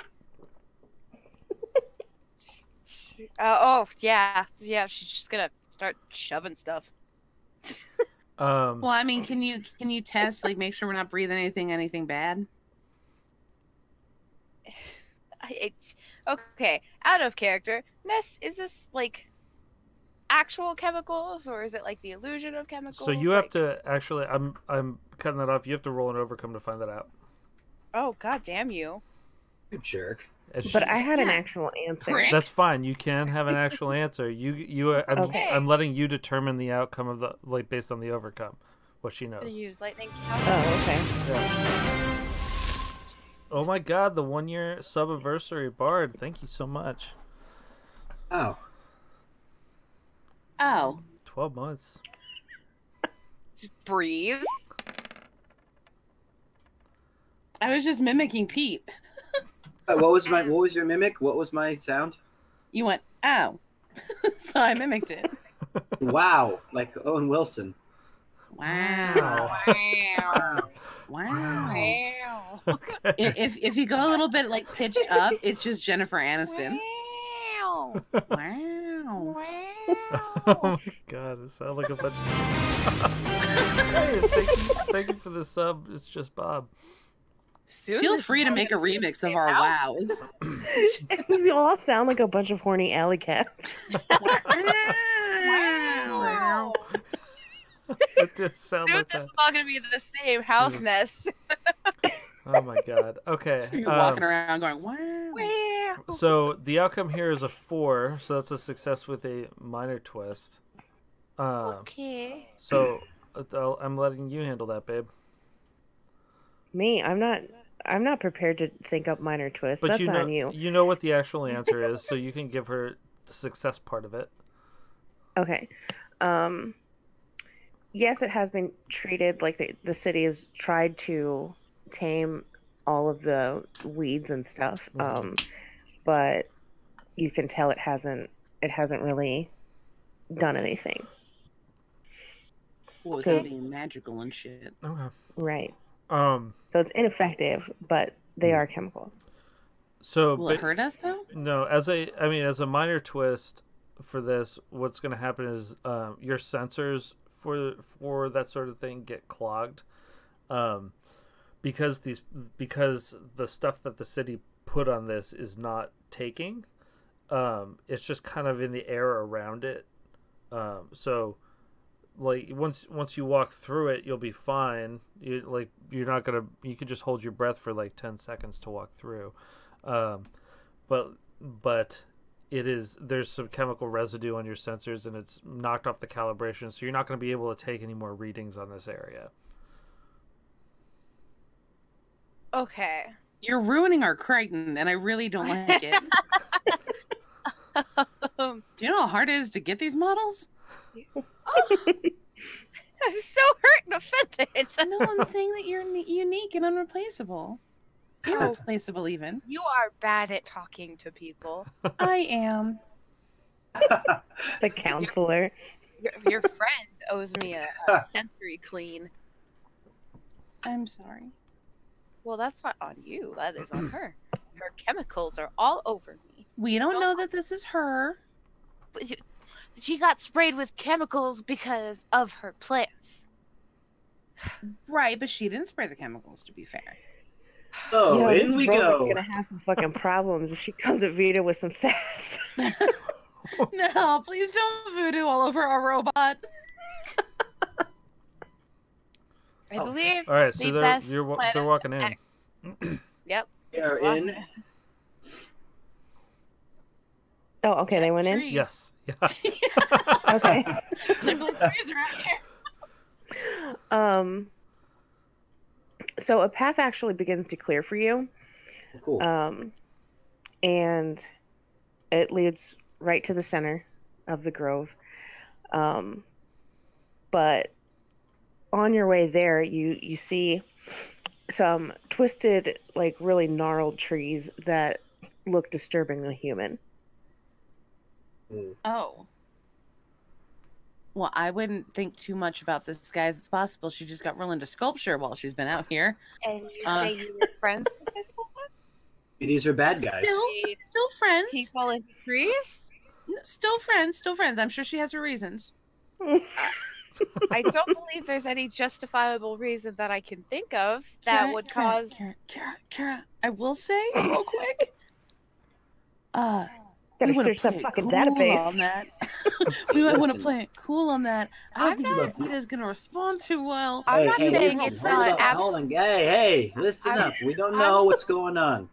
Yeah. She's just gonna start shoving stuff. Um, Well, I mean, can you test, like, make sure we're not breathing anything bad? It's okay. Out of character. Ness, is this like actual chemicals, or is it like the illusion of chemicals? so you have to actually. I'm cutting that off. You have to roll an overcome to find that out. Oh, god damn you! You jerk. And But she's- I had an actual answer. Prick. That's fine. You can have an actual answer. I'm Okay. letting you determine the outcome of the based on the overcome, what she I'm gonna knows. use lightning count. Oh, okay. Yeah. Oh my God! The 1-year sub-anniversary Bard. Thank you so much. Oh. Oh. 12 months. Just breathe. I was just mimicking Pete. What was your mimic? What was my sound? You went, ow. So I mimicked it. Wow, like Owen Wilson. Wow. Wow. Wow. Wow. Okay. If you go a little bit like pitched up, it's just Jennifer Aniston. Wow. Wow. Oh my God! It sounds like a bunch of. Hey, thank you for the sub. It's just Bob. Soon Feel this free is to all make a gonna be remix the of same our house. wows. You all sound like a bunch of horny alley cats. Wow. It did sound Soon like this that. is all gonna be the same house Jesus. nest. Oh my god. Okay. You're walking around going, wow. Wow. So the outcome here is a 4, so that's a success with a minor twist. Okay. So I'm letting you handle that, babe. Me, I'm not prepared to think up minor twists. But That's you know, on you. you know what the actual answer is, so you can give her the success part of it. Okay. Yes, it has been treated like the city has tried to tame all of the weeds and stuff. But you can tell it hasn't really done anything. Well, So- without being magical and shit. Okay. Right. Um. So it's ineffective, but they are chemicals. So Will it hurt us though? No, as a minor twist for this, what's going to happen is your sensors for that sort of thing get clogged, because the stuff that the city put on this is not taking. It's just kind of in the air around it. So like once you walk through it, you'll be fine. You can just hold your breath for like 10 seconds to walk through. But there's some chemical residue on your sensors, and it's knocked off the calibration, so you're not going to be able to take any more readings on this area. Okay. You're ruining our Crichton, and I really don't like it. Do you know how hard it is to get these models? I'm so hurt and offended. No, I'm saying that you're unique and unreplaceable. Irreplaceable, even. You are bad at talking to people. I am. The counselor. Your friend owes me a sensory clean. I'm sorry. Well, that's not on you. That is on her. Her chemicals are all over me. We don't know that this is her. But she got sprayed with chemicals because of her plants. Right, but she didn't spray the chemicals, to be fair. Oh, Yo, in this we robot's go. gonna have some fucking problems if she comes at Vita with some sass. No, please don't voodoo all over our robot. I believe. All right, so The they're best they're planet walking in. Yep. We are in. Oh, okay, they went in. Trees. Yes. Yeah. Okay. Typical trees around here. So a path actually begins to clear for you. Cool. And it leads right to the center of the grove. But on your way there, you see some twisted, like really gnarled trees that look disturbingly human. Oh. Well, I wouldn't think too much about this, guys. It's possible she just got real into sculpture while she's been out here. And you say you were friends with this woman? These are bad guys. Still friends. People in trees? Still friends. I'm sure she has her reasons. I don't believe there's any justifiable reason that I can think of that would cause. Kara, I will say real quick. Gotta we wanna search that play it fucking cool database. on that. We might want to Listen. play it cool on that. I I'm don't not- think Vita's gonna respond too well. I'm not saying listen, it's hold not on, hold on. Hey, listen I'm- up. We don't know what's going on.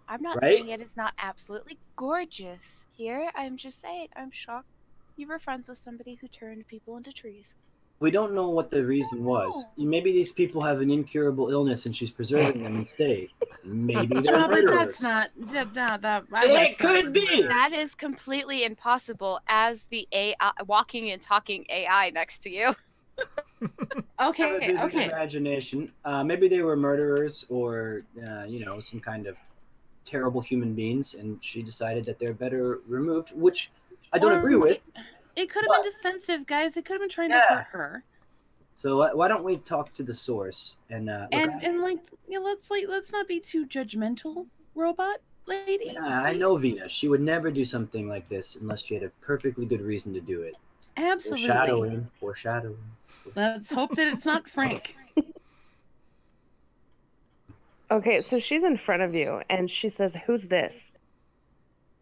I'm not Right? saying it is not absolutely gorgeous here. I'm just saying I'm shocked you were friends with somebody who turned people into trees. We don't know what the reason was. Maybe these people have an incurable illness and she's preserving them instead. Maybe they're But murderers. that's not that. It could be. That is completely impossible as the AI walking and talking AI next to you. Okay. Imagination. Maybe they were murderers or, some kind of terrible human beings, and she decided that they're better removed, which I don't agree with. It could have been defensive, guys. They could have been trying to hurt her. So why don't we talk to the source and let's not be too judgmental, robot lady. Yeah, I know Vina. She would never do something like this unless she had a perfectly good reason to do it. Absolutely. Foreshadowing. Let's hope that it's not Frank. Okay, so she's in front of you, and she says, "Who's this?"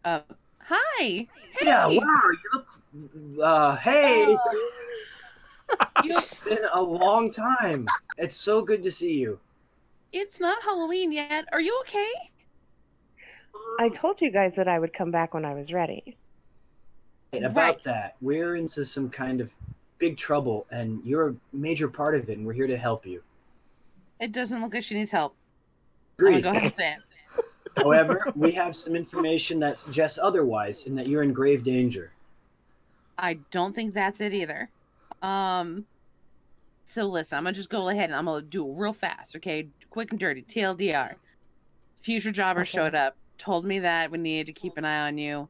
Hi. Hey. Yeah, wow, you look. Hey, You, it's been a long time. It's so good to see you. it's not Halloween yet. Are you okay? I told you guys that I would come back when I was ready. And about Right. that, we're into some kind of big trouble, and you're a major part of it, and we're here to help you. It doesn't look like she needs help. Agreed. I'm gonna go ahead and say it. However, we have some information that suggests otherwise, and that you're in grave danger. I don't think that's it either. So listen, I'm gonna just go ahead and I'm gonna do it real fast, okay? Quick and dirty. TLDR. Future jobber Okay. showed up, told me that we needed to keep an eye on you.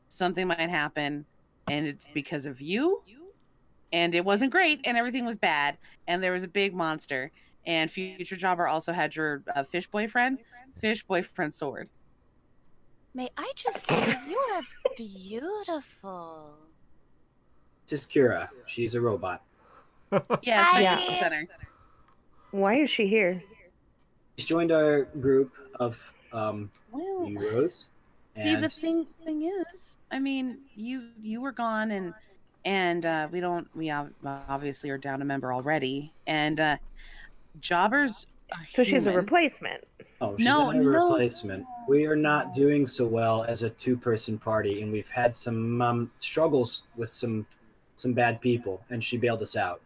Something might happen, and it's because of you. And it wasn't great, and everything was bad, and there was a big monster. And future jobber also had your fish boyfriend sword. May I just say, you are beautiful. This is Kira. She's a robot. Yes, Hi. my center. Why is she here? She's joined our group of Well, heroes. see, the and thing is, I mean, you were gone, and we obviously are down a member already, and jobbers. Are So she's a human. replacement. Oh, she's No, not a no. replacement. We are not doing so well as a two-person party, and we've had some struggles with some bad people, and she bailed us out.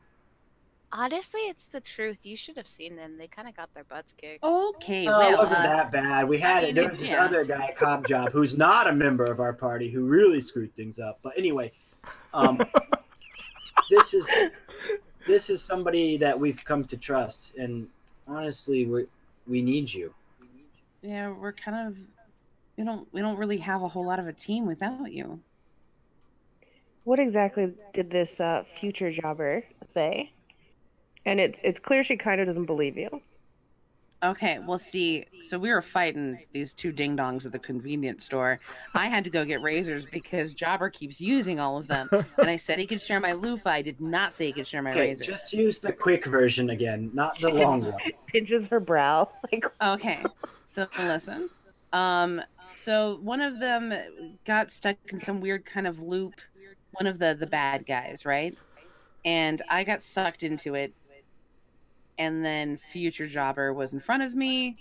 Honestly, it's the truth. You should have seen them. They kind of got their butts kicked. Okay, No, well, it wasn't that bad. We had I it. mean, There was this yeah. other guy, Cobb Job, who's not a member of our party, who really screwed things up. But anyway, this is somebody that we've come to trust, and honestly, we need you. yeah, we're kind of we don't really have a whole lot of a team without you. What exactly did this future jobber say? And it's clear she kind of doesn't believe you. Okay, well, see, so we were fighting these two ding dongs at the convenience store. I had to go get razors because Jobber keeps using all of them, and I said he could share my loofah. I did not say he could share my Okay, razors. just use the quick version again, not the long one. Pinches her brow. Like, Okay, so listen. So one of them got stuck in some weird kind of loop. One of the bad guys, right? And I got sucked into it. And then future jobber was in front of me.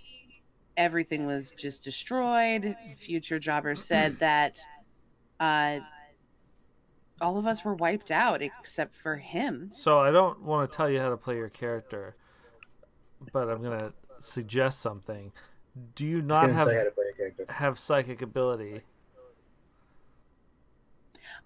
Everything was just destroyed. Future jobber said that all of us were wiped out except for him. So I don't want to tell you how to play your character, but I'm gonna suggest something. Do you not have psychic ability?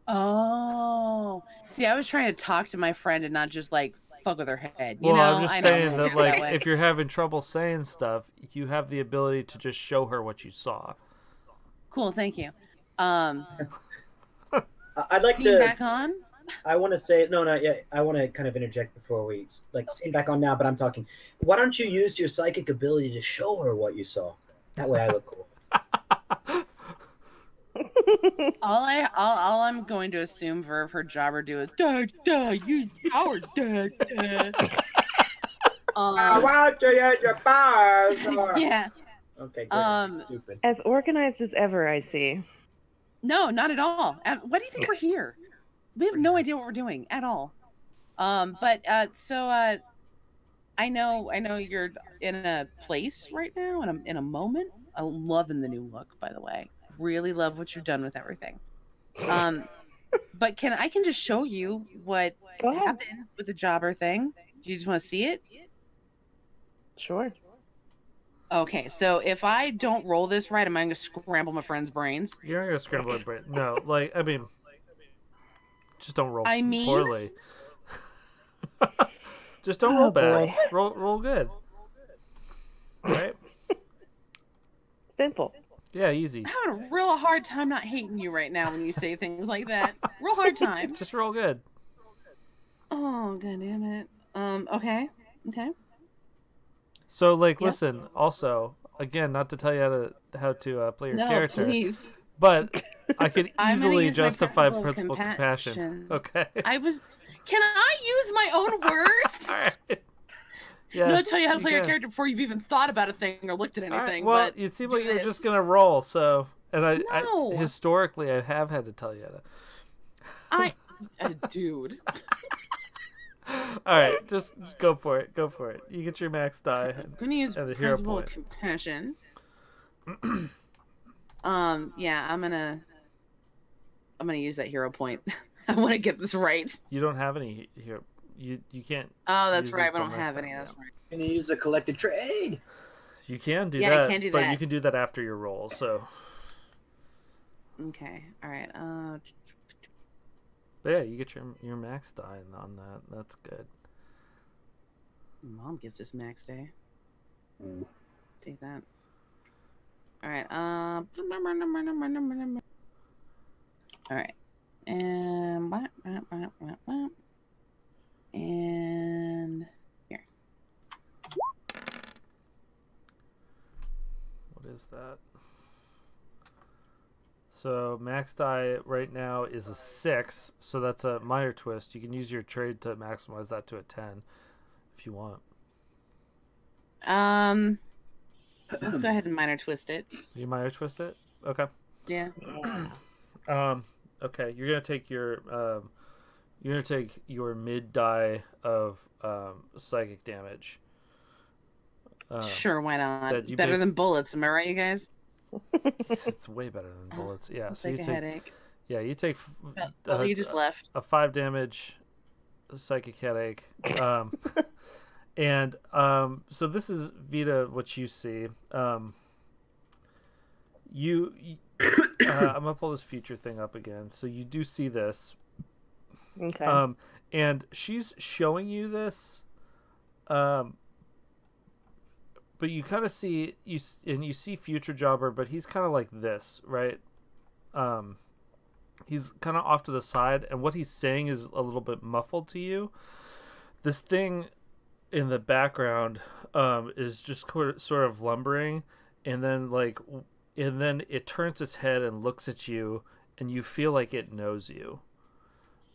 Oh, see, I was trying to talk to my friend and not just like fuck with her head. You Well, know, I'm just I know saying I'm that, weird like, way. if you're having trouble saying stuff, you have the ability to just show her what you saw. Cool, thank you. I'd like Scene to. back on. I want to say no, not yet. I want to kind of interject before we scene back on now. But I'm talking. Why don't you use your psychic ability to show her what you saw? That way, I look cool. All I'm going to assume for her jobber do is dad, use our dad. I want you use your powers. Yeah. Okay, good. Stupid. as organized as ever, I see. No, not at all. Why do you think we're here? We have no idea what we're doing at all. So I know you're in a place right now, in a moment. I'm loving the new look, by the way. Really love what you've done with everything. But I can just show you what Go ahead. happened with the jobber thing. Do you just want to see it? Sure. Okay, so if I don't roll this right, am I going to scramble my friend's brains? You're not gonna scramble it, but no, like, I mean, just don't roll I mean- poorly. Just don't roll Oh, bad. boy. Roll good. Right? Simple. Yeah, easy. I'm having a real hard time not hating you right now when you say things like that. Real hard time. Just roll good. Oh, god damn it. Okay. So, like, Yeah. listen. Also, again, not to tell you how to play your No, character, please. but I could I'm gonna easily use my justify principle of principal compassion. compassion. Okay. Can I use my own words? All right. Yes, No, tell you how to play your can. character before you've even thought about a thing or looked at All right, anything. well, but it seemed do like you were this. just gonna roll, so and No. I historically I have had to tell you to. Dude. All right, just go for it. Go for it. You get your max die. I'm gonna use and the hero principle of point. compassion. Yeah, I'm gonna use that hero point. I want to get this right. You don't have any here. You can't. Oh, that's use right. these I till don't next have time, any. That's yeah. right. Can you use a collected trade? You can do Yeah, I that. can do but that. you can do that after your roll. So. Okay. All right. But yeah, you get your max die on that. That's good. Mom gets this max day. Mm. Take that. All right. All right. And here. What is that? So max die right now is a 6, so that's a minor twist. You can use your trade to maximize that to a 10 if you want. Let's go ahead and minor twist it. You minor twist it? Okay. Yeah. Okay, you're gonna take your mid die of psychic damage. Sure, why not? that you Better bas- than bullets, am I right, you guys? It's way better than bullets. Yeah, so you Take a take headache. yeah you take Well, you just left. a 5 damage psychic headache. And so this is Vita. What you see? I'm gonna pull this future thing up again. So you do see this. Okay. And she's showing you this. But you kind of see you see future Jobber, but he's kind of like this, right? He's kind of off to the side, and what he's saying is a little bit muffled to you. This thing in the background is just sort of lumbering, and then it turns its head and looks at you, and you feel like it knows you.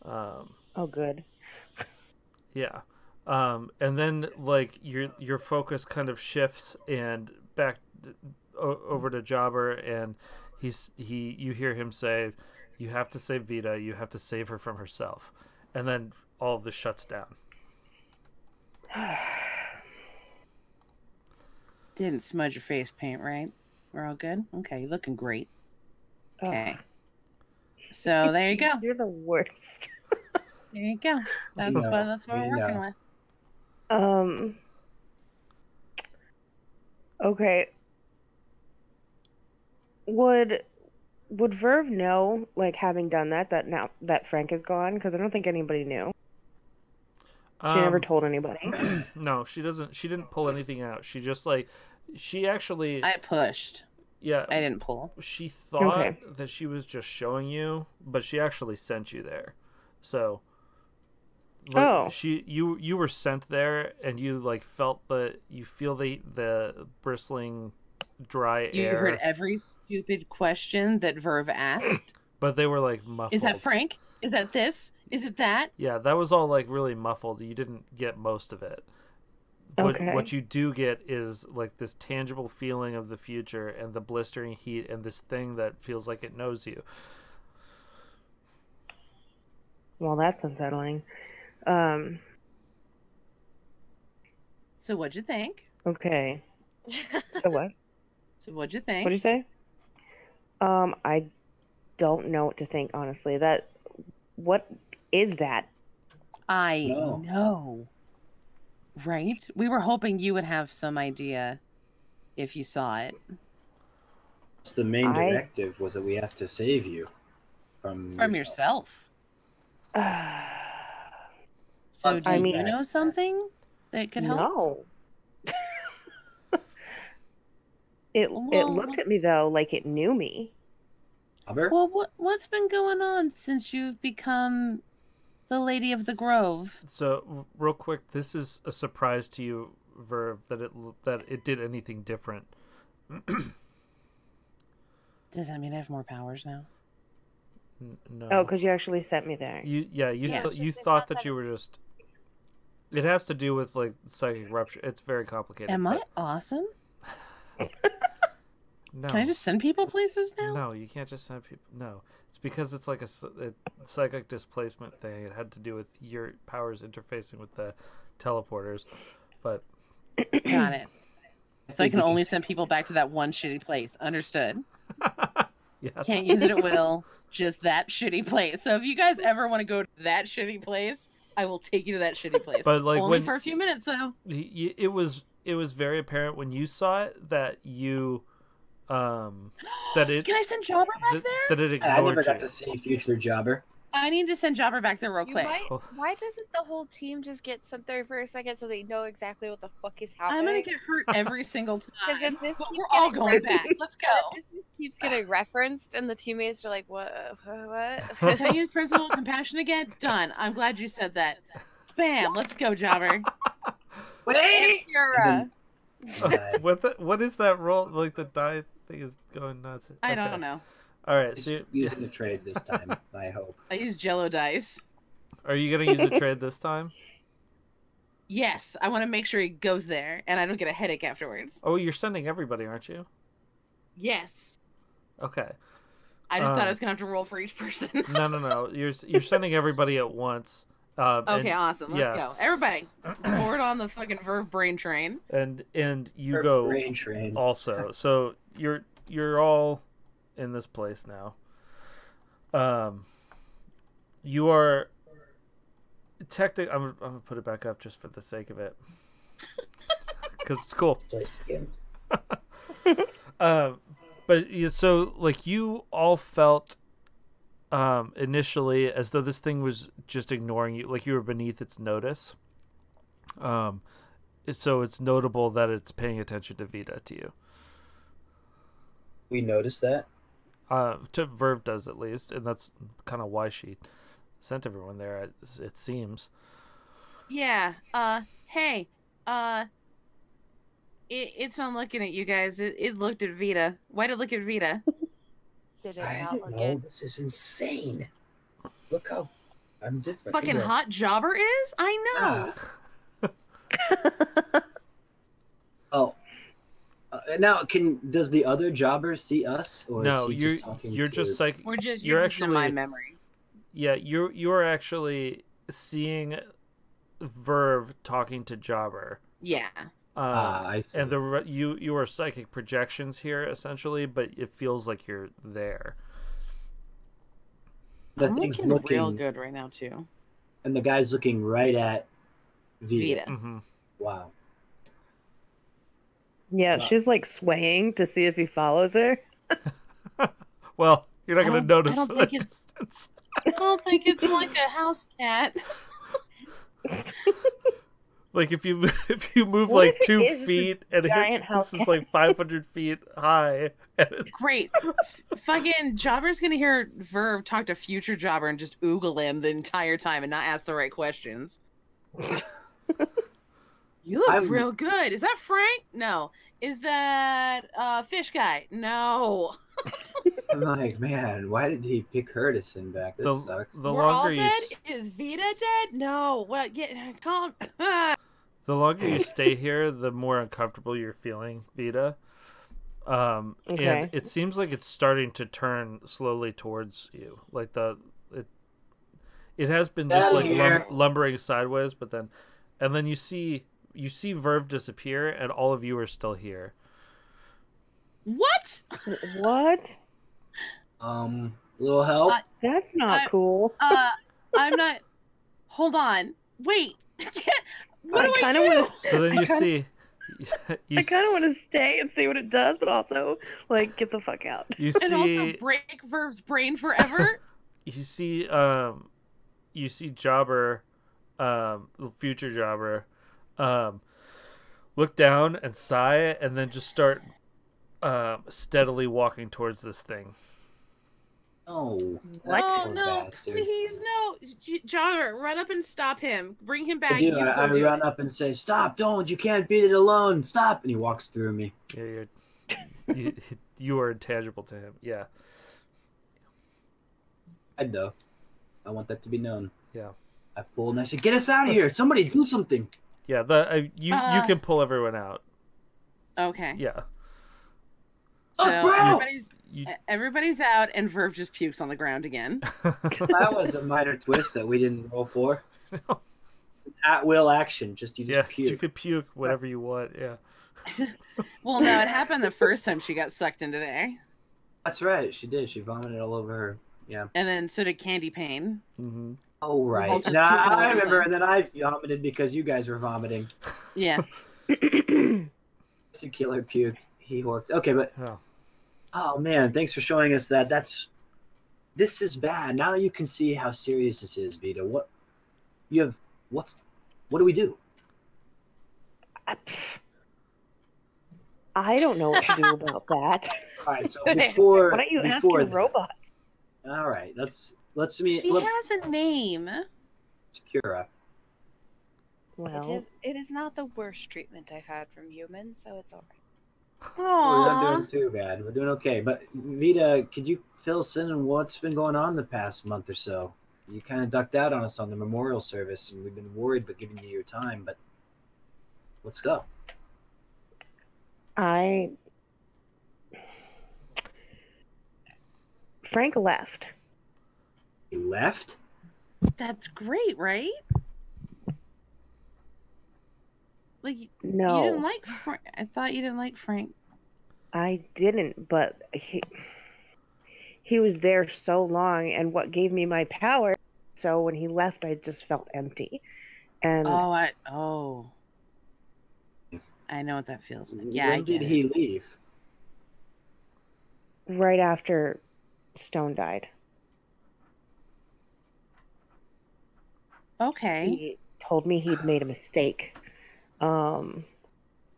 Oh, good. Yeah. And then like your focus kind of shifts and back over to Jobber, and you hear him say, "You have to save Vita. You have to save her from herself." And then all of this shuts down. Didn't smudge your face paint, right? We're all good? Okay, you're looking great. Okay. So there you go. You're the worst. There you go. That's what we're working with. Okay. Would Verve know, like, having done that now that Frank is gone? Because I don't think anybody knew. She never told anybody. No, she doesn't. She didn't pull anything out. She just she actually. I pushed. Yeah. I didn't pull. She thought that she was just showing you, but she actually sent you there. So. You were sent there, and you feel the bristling dry air. You heard every stupid question that Verve asked. But they were muffled. Is that Frank? Is that this? Is it that? Yeah, that was all really muffled. You didn't get most of it. What you do get is this tangible feeling of the future and the blistering heat and this thing that feels like it knows you. Well, that's unsettling. So what'd you think? Okay. So what? So what'd you think? What'd you say? I don't know what to think, honestly. What is that? I know. Right? We were hoping you would have some idea if you saw it. The main directive was that we have to save you from yourself. So do you know something that could help? No. It looked at me though like it knew me. Well, what's been going on since you've become the Lady of the Grove? So real quick, this is a surprise to you, Verve, that it did anything different. Does that mean I have more powers now? No. Oh, because you actually sent me there. You thought that you were just It has to do with like psychic rupture. It's very complicated. Am I but awesome? No. Can I just send people places now? No, you can't just send people. No, it's because it's like a psychic displacement thing. It had to do with your powers interfacing with the teleporters, but Got it. So I think can we only s- send people back to that one shitty place. Understood. yeah, Can't use it at will. Just that shitty place. So if you guys ever want to go to that shitty place, I will take you to that shitty place. But, like, only when- for a few minutes, though. it was very apparent when you saw it that you that it Can I send Jobber back there? that it I ignored never you. got to see future Jobber. I need to send Jobber back there real You quick. might, Oh. why doesn't the whole team just get sent there for a second so they know exactly what the fuck is I'm happening? gonna get hurt every single time. Because if this But keeps we're all getting going back. Let's go. If this keeps getting referenced and the teammates are like, what? Can I use principle of compassion again? Done. I'm glad you said that. Bam. Let's go, Jobber. Wait! You're, What is that roll? Like the die thing is going nuts. I Okay. don't know. All right, He's so you, using the trade this time, I hope. I use Jello dice. are you gonna use the trade this time? Yes, I want to make sure he goes there and I don't get a headache afterwards. Oh, you're sending everybody, aren't you? Yes. Okay. I just thought I Um, was gonna have to roll for each person. No. You're sending everybody at once. Okay, and, awesome. Let's yeah. go. Everybody, board on the fucking Verve brain train. And you Her go brain train. also. So you're all in this place now. You are technically. I'm gonna put it back up just for the sake of it, because it's cool. Place again. But so like you all felt initially as though this thing was just ignoring you, like you were beneath its notice. So it's notable that it's paying attention to Vita to you. We noticed that. To Verve does at least, and that's kind of why she sent everyone there. It seems. Yeah. Hey. It's not looking at you guys. It looked at Vita. Why'd it look at Vita? did it I not don't look know. at? This is insane. Look how I'm different. Fucking Look. hot Jobber is? I know. Oh. Now, does the other jobber see us, or No, is he you're just talking you're to... just like We're just you're using my actually memory. yeah you're actually seeing Verve talking to Jobber. Yeah. I see. And you are psychic projections here essentially, but it feels like you're there. the I'm thing's looking real looking, good right now too. and the guy's looking right at Vita. Vita. Mm-hmm. Wow. Yeah, Wow. she's like swaying to see if he follows her. Well, you're not I going to don't- notice I don't from the think it's- distance. I don't think it's like a house cat. Like if you move What like if it 2 is the feet and giant house this is cat? like 500 feet high. And Great. Fucking Jobber's gonna hear Verve talk to future Jobber and just oogle him the entire time and not ask the right questions. You look I'm- real good. Is that Frank? No. Is that Fish Guy? No. I'm like, man, why did he pick her to send back? This sucks. the We're all longer you dead? Is Vita dead? No. What? Get calm. the longer you stay here, the more uncomfortable you're feeling, Vita. And Okay. it seems like it's starting to turn slowly towards you. Like it has been just Down like here. lumbering sideways, but then you see Verve disappear, and all of you are still here. What? What? A little help. That's not I- cool. I'm not. Hold on. Wait. What I do I kind do? of want So then you I kinda- see, you I kind of want to stay and see what it does, but also like get the fuck out. you And also see break Verve's brain forever? you see Jobber, future Jobber, look down and sigh, and then just start steadily walking towards this thing. Oh, What? Oh, poor no. bastard. Please, no. Jobber, run up and stop him. Bring him I back. do. You I go do run it. up and say, "Stop! Don't! You can't beat it alone! Stop!" And he walks through me. Yeah, you are intangible to him. Yeah, I know. I want that to be known. yeah. I pulled and I said, "Get us out of here! Somebody do something!" Yeah, you can pull everyone out. Okay. Yeah. So bro! everybody's out, and Verve just pukes on the ground again. That was a minor twist that we didn't roll for. No. It's an at-will action. You just puke. You could puke whatever you want. Yeah. Well, no, it happened the first time she got sucked into there. That's right. She did. She vomited all over her. Yeah. And then so did Candy Pane. Mm-hmm. Oh, right. all just Now, puking all I over remember us. that I vomited because you guys were vomiting. Yeah. Killer puked. He horked. Okay, but Oh. oh man, thanks for showing us that. This is bad. Now you can see how serious this is, Vita. What do we do? I don't know what to do about that. All right, so before Why don't you ask before your that- robot? All right, let's She has a name. Kira. Well, It is not the worst treatment I've had from humans, so it's alright. We're not Aww. doing too bad. We're doing okay. But Vita, could you fill us in on what's been going on the past month or so? You kind of ducked out on us on the memorial service, and we've been worried but giving you your time. But let's go. Frank left. He left? That's great, right? Like you No, didn't like Frank. I thought you didn't like Frank. I didn't, but he was there so long, and what gave me my power. So when he left, I just felt empty. And I know what that feels like. Yeah, I When get did it. he leave? right after Stone died, Okay. he told me he'd made a mistake.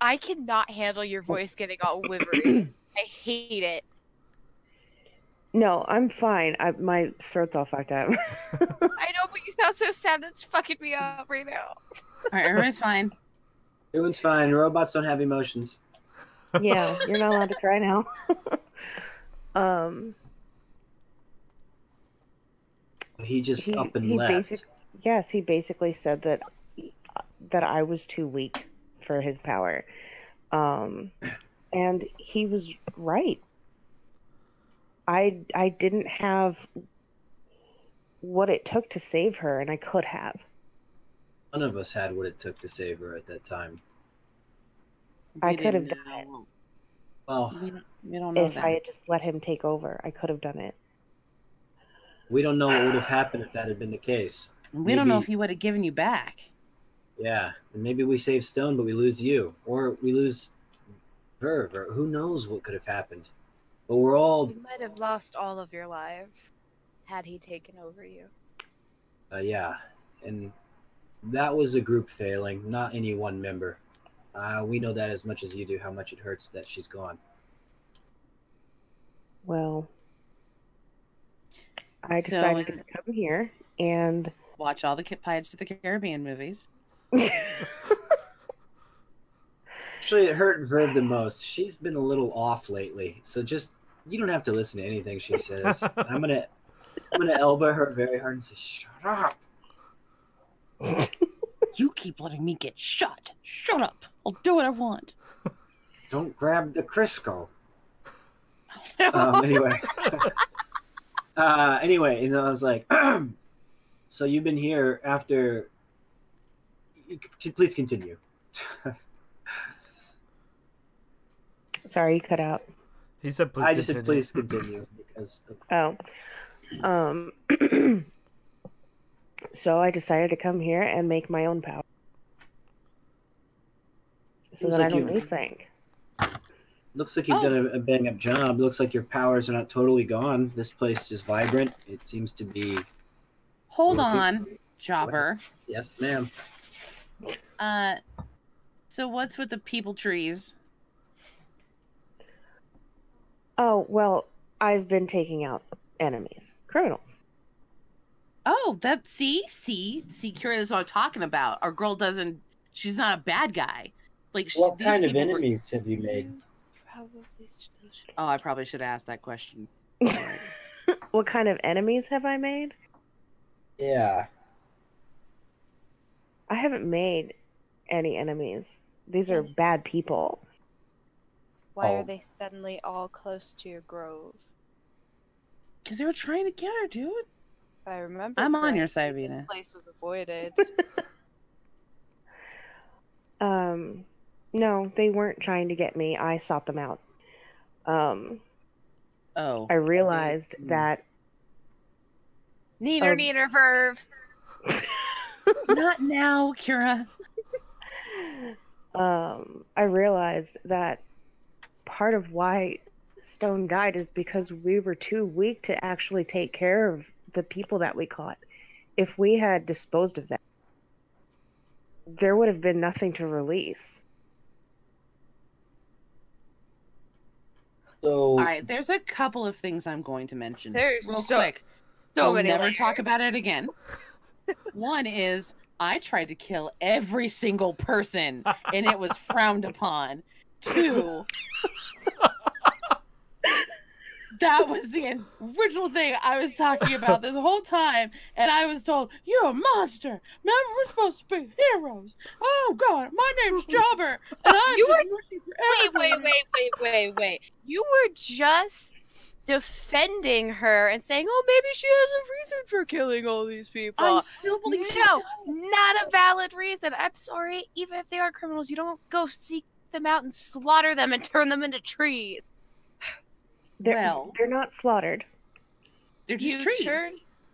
I cannot handle your voice getting all wivery. I hate it. No, I'm fine. My throat's all fucked up. I know, but you sound so sad. That's fucking me up right now. All right, everybody's fine. Everyone's fine. Robots don't have emotions. Yeah, you're not allowed to cry now. He just he up and left. He basically said that I was too weak for his power. And he was right. I didn't have what it took to save her, and I could have. None of us had what it took to save her at that time. I We could have didn't done it. know. Well, We don't know If that. I had just let him take over, I could have done it. we don't know what would have happened if that had been the case. We don't know maybe- if he would have given you back. Yeah, and maybe we save Stone, but we lose you, or we lose Verve, or who knows what could have happened. But we're all, You might have lost all of your lives had he taken over you. yeah, and that was a group failing, not any one member. We know that as much as you do, how much it hurts that she's gone. Well, I decided to come here, and Watch all the Pirates of the Caribbean movies. Actually, it hurt Verve the most. She's been a little off lately, so just you don't have to listen to anything she says. I'm gonna elbow her very hard and say, "Shut up." You keep letting me get shot. Shut up. I'll do what I want. Don't grab the Crisco. Anyway. Anyway, and I was like, so you've been here after. Please continue. sorry, you cut out. He said, "Please." I just said, continue." please continue because. Oh, so I decided to come here and make my own power, so Seems that I like don't you- need Frank. Looks like you've done a bang up job. Looks like your powers are not totally gone. This place is vibrant. It seems to be. Hold on, Jobber. Yes, ma'am. So what's with the people trees? Oh well, I've been taking out enemies, criminals. Oh, see, Kira is what I'm talking about. Our girl doesn't. She's not a bad guy. Like What these kind of people were- enemies have you made? You probably still should. Oh, I probably should have asked that question. What kind of enemies have I made? Yeah. I haven't made any enemies. These are bad people. Why Oh. are they suddenly all close to your grove? Because they were trying to get her, dude. If I remember I'm on your correctly, side, this Vita. place was avoided. No, they weren't trying to get me. I sought them out. Oh. I realized that Neener, Um, neener, verve. Not now, Kira. I realized that part of why Stone died is because we were too weak to actually take care of the people that we caught. If we had disposed of them, there would have been nothing to release. So All right, there's a couple of things I'm going to mention There's real so- quick. So we'll many never layers. talk about it again. One is I tried to kill every single person and it was frowned upon. Two, that was the original thing I was talking about this whole time, and I was told, "You're a monster. Remember, we're supposed to be heroes." Oh God, my name's Jobber, and I'm You just were- wishing for Wait. everyone. You were just defending her and saying, "Oh, maybe she has a reason for killing all these people." I still believe she No, does. not a valid reason. I'm sorry. Even if they are criminals, you don't go seek them out and slaughter them and turn them into trees. Well, They're not slaughtered. they're just trees.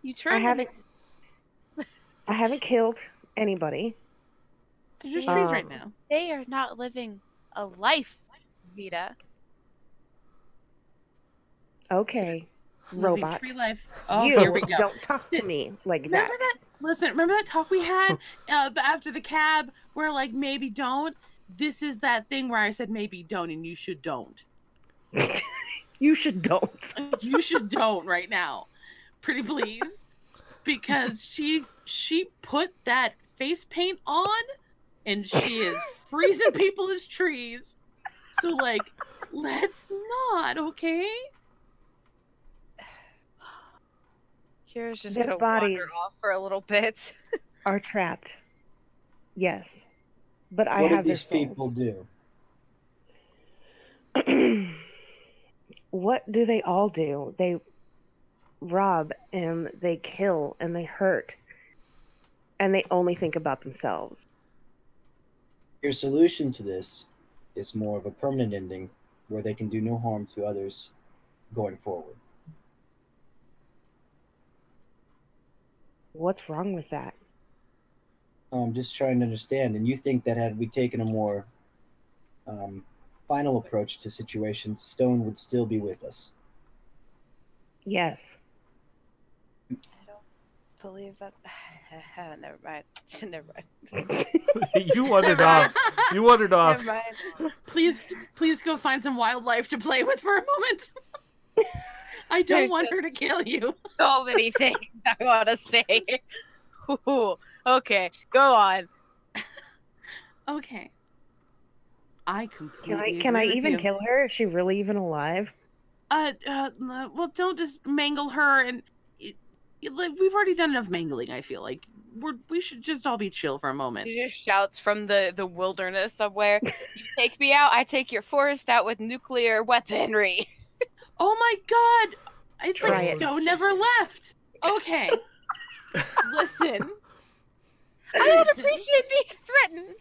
You turn I them haven't- into... I haven't killed anybody. They're just trees right Um, now. They are not living a life, Vita. Okay, Living robot. tree life. Oh, You here we go. don't talk to me like Remember that. that? Listen, remember that talk we had after the cab where, like, maybe don't? This is that thing where I said maybe don't and you should don't. You should don't. You should don't right now. Pretty please. Because she put that face paint on and she is freezing people as trees. So, like, let's not, okay? Kira's just Their gonna bodies- wander off for a little bit. Are trapped. Yes, but I what have did their these people do? souls. What do they all do? They rob and they kill and they hurt, and they only think about themselves. Your solution to this is more of a permanent ending where they can do no harm to others going forward. What's wrong with that? I'm just trying to understand. And you think that had we taken a more final approach to situations, Stone would still be with us? Yes. I don't believe that. Never mind. Never mind. You wandered off. You wandered off. Never mind. Please go find some wildlife to play with for a moment. I don't There's want just- her to kill you. So many things I want to say. Ooh, okay, go on. Okay. I completely Can I agree with even you. kill her? Is she really even alive? Well, don't just mangle her and like we've already done enough mangling. I feel like we should just all be chill for a moment. She just shouts from the wilderness somewhere. You take me out, I take your forest out with nuclear weaponry. Oh my god! It's Try like it. Stone never left. Okay, listen. I don't Listen. appreciate being threatened.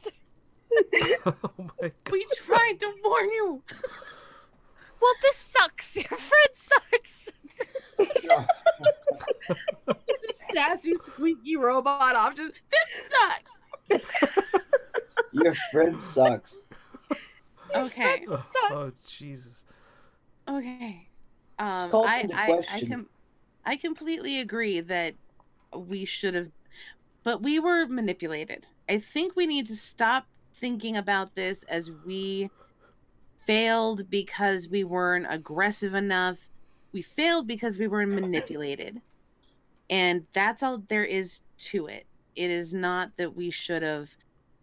Oh my god. We tried to warn you. Well, this sucks. Your friend sucks. This sassy, squeaky robot off. Just this sucks. Your friend sucks. Okay. Oh, Sucks. oh, Jesus. Okay. calls into question. I completely agree that we should have, but we were manipulated. I think we need to stop thinking about this as we failed because we weren't aggressive enough. We failed because we were manipulated. And that's all there is to it. It is not that we should have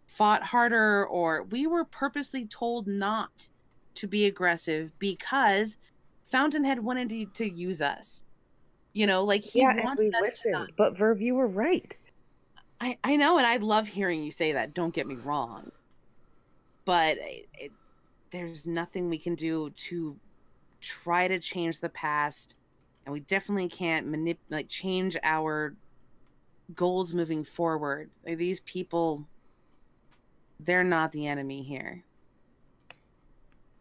fought harder, or we were purposely told not to be aggressive because Fountainhead wanted to use us. You know, like he Yeah, and we wanted us to listened. not. But Verve, you were right. I know, and I love hearing you say that. Don't get me wrong. But there's nothing we can do to try to change the past, and we definitely can't change our goals moving forward. Like, these people, they're not the enemy here.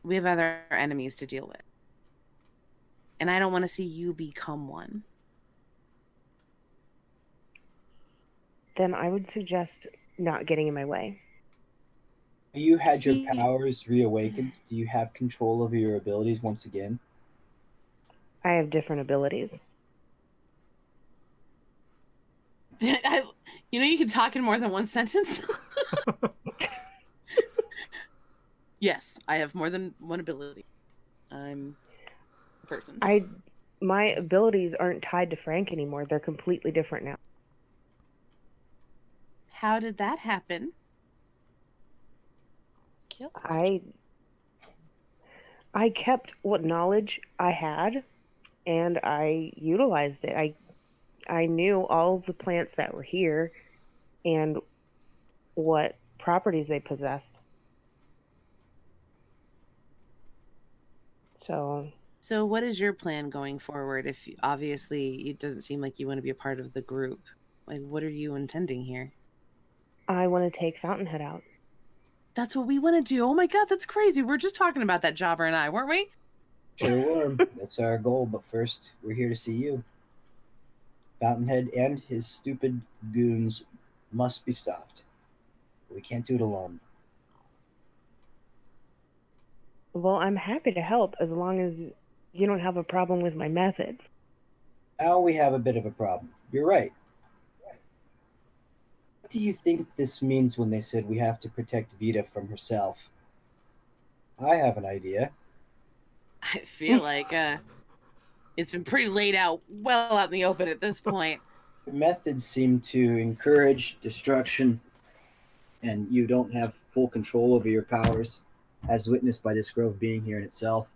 We have other enemies to deal with. And I don't want to see you become one. Then I would suggest not getting in my way. You had your See- powers reawakened. Do you have control over your abilities once again? I have different abilities. You know, you can talk in more than one sentence. Yes, I have more than one ability. I'm a person. My abilities aren't tied to Frank anymore. They're completely different now. How did that happen? Kill. I kept what knowledge I had, and I utilized it. I knew all of the plants that were here and what properties they possessed. So what is your plan going forward? If obviously it doesn't seem like you want to be a part of the group, like, what are you intending here? I want to take Fountainhead out. That's what we want to do. Oh my god, that's crazy. We're just talking about that, Jobber and I, weren't we? Sure were. That's our goal, but first, we're here to see you. Fountainhead and his stupid goons must be stopped. We can't do it alone. Well, I'm happy to help as long as you don't have a problem with my methods. Now we have a bit of a problem. You're right. What do you think this means when they said we have to protect Vita from herself? I have an idea. I feel like it's been pretty laid out, well out in the open at this point. The methods seem to encourage destruction, and you don't have full control over your powers, as witnessed by this grove being here in itself.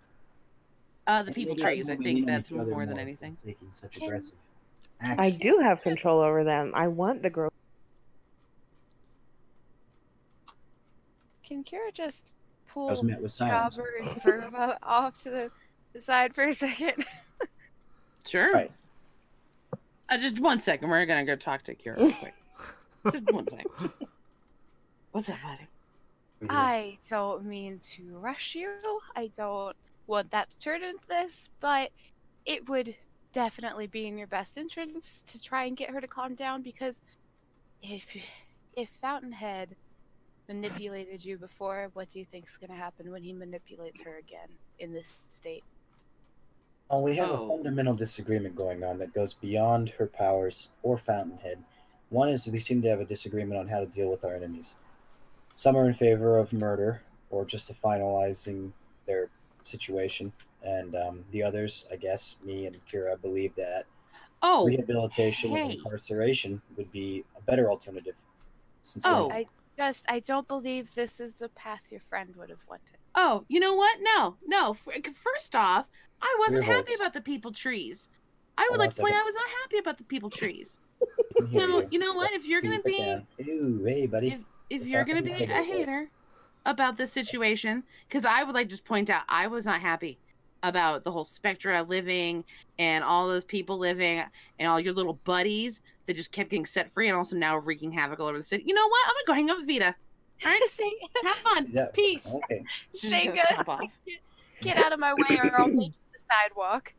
The people trees, I think that's more than anything. Taking such Can- aggressive I action. do have control over them. I want the growth. Can Kira just pull I was met with silence. Jobber and Verba off to the side for a second? Sure. Right. Just 1 second. We're gonna go talk to Kira real quick. Just 1 second. What's up, buddy? I don't mean to rush you. I don't want that to turn into this, but it would definitely be in your best interest to try and get her to calm down, because if Fountainhead manipulated you before, what do you think's going to happen when he manipulates her again in this state? Oh, we have Oh. a fundamental disagreement going on that goes beyond her powers or Fountainhead. One is we seem to have a disagreement on how to deal with our enemies. Some are in favor of murder or just to finalizing their situation, and the others, I guess, me and Kira, believe that Oh, rehabilitation and hey. incarceration would be a better alternative. Since Oh. I don't believe this is the path your friend would have wanted. Oh, you know what? No. First off, I wasn't Rear happy bolts. about the people trees. I would Hold on like a to point second. out I was not happy about the people trees. I can hear So, you know what? If Let's you're gonna keep it be down. Ooh, hey, buddy. if We're you're gonna talking be about a it, boys. hater about this situation, because I would like to just point out I was not happy about the whole Spectra living and all those people living and all your little buddies that just kept getting set free and also now wreaking havoc all over the city. You know what? I'm gonna go hang out with Vita. All right, have fun. Yeah. Peace. Okay. She's Say gonna good. stomp off. Get out of my way or I'll make you the sidewalk.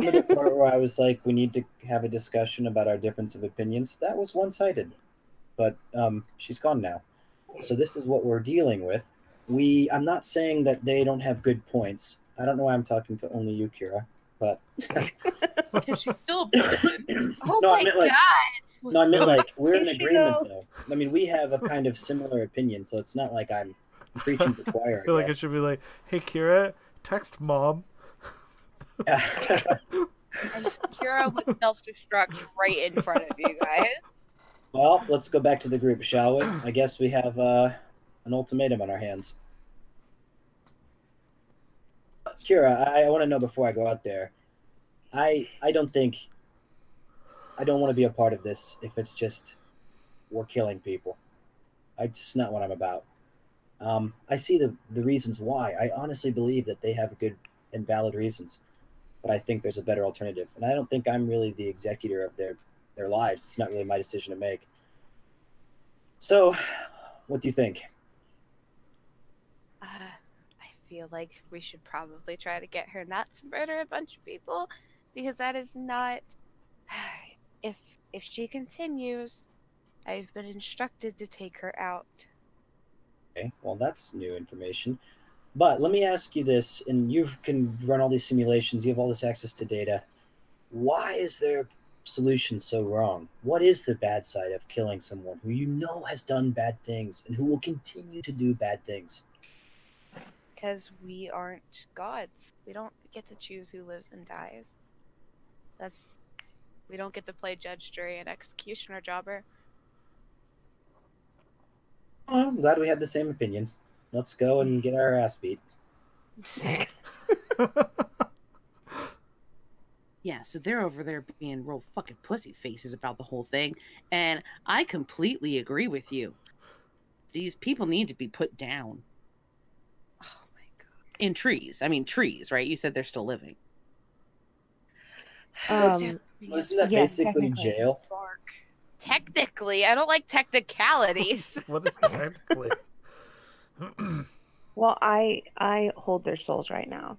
To the part where I was like, we need to have a discussion about our difference of opinions. That was one-sided, but she's gone now. So this is what we're dealing with. I'm not saying that they don't have good points. I don't know why I'm talking to only you, Kira, but Because she's still a person. Oh No, I my meant, like- god! no, I meant like we're in Is she, agreement though. I mean, we have a kind of similar opinion, so it's not like I'm preaching to the choir. I feel like it guess. should be like, hey, Kira, text mom. Yeah. And Kira would self-destruct right in front of you guys. Well, let's go back to the group, shall we? I guess we have an ultimatum on our hands. Kira, I want to know before I go out there. I don't want to be a part of this if it's just or killing people. It's not what I'm about. I see the reasons why. I honestly believe that they have good and valid reasons, but I think there's a better alternative. And I don't think I'm really the executor of their lives. It's not really my decision to make. So, what do you think? I feel like we should probably try to get her not to murder a bunch of people, because that is not. If she continues, I've been instructed to take her out. Okay, well, that's new information. But let me ask you this, and you can run all these simulations, you have all this access to data. Why is their solution so wrong? What is the bad side of killing someone who you know has done bad things and who will continue to do bad things? Because we aren't gods. We don't get to choose who lives and dies. We don't get to play judge, jury, and executioner jobber. Oh, I'm glad we had the same opinion. Let's go and get our ass beat. Yeah, so they're over there being real fucking pussy faces about the whole thing, and I completely agree with you. These people need to be put down. Oh my god. In trees. I mean, trees, right? You said they're still living. Wasn't that yes, basically technically. jail? Technically, I don't like technicalities. What is technically? Well, I hold their souls right now.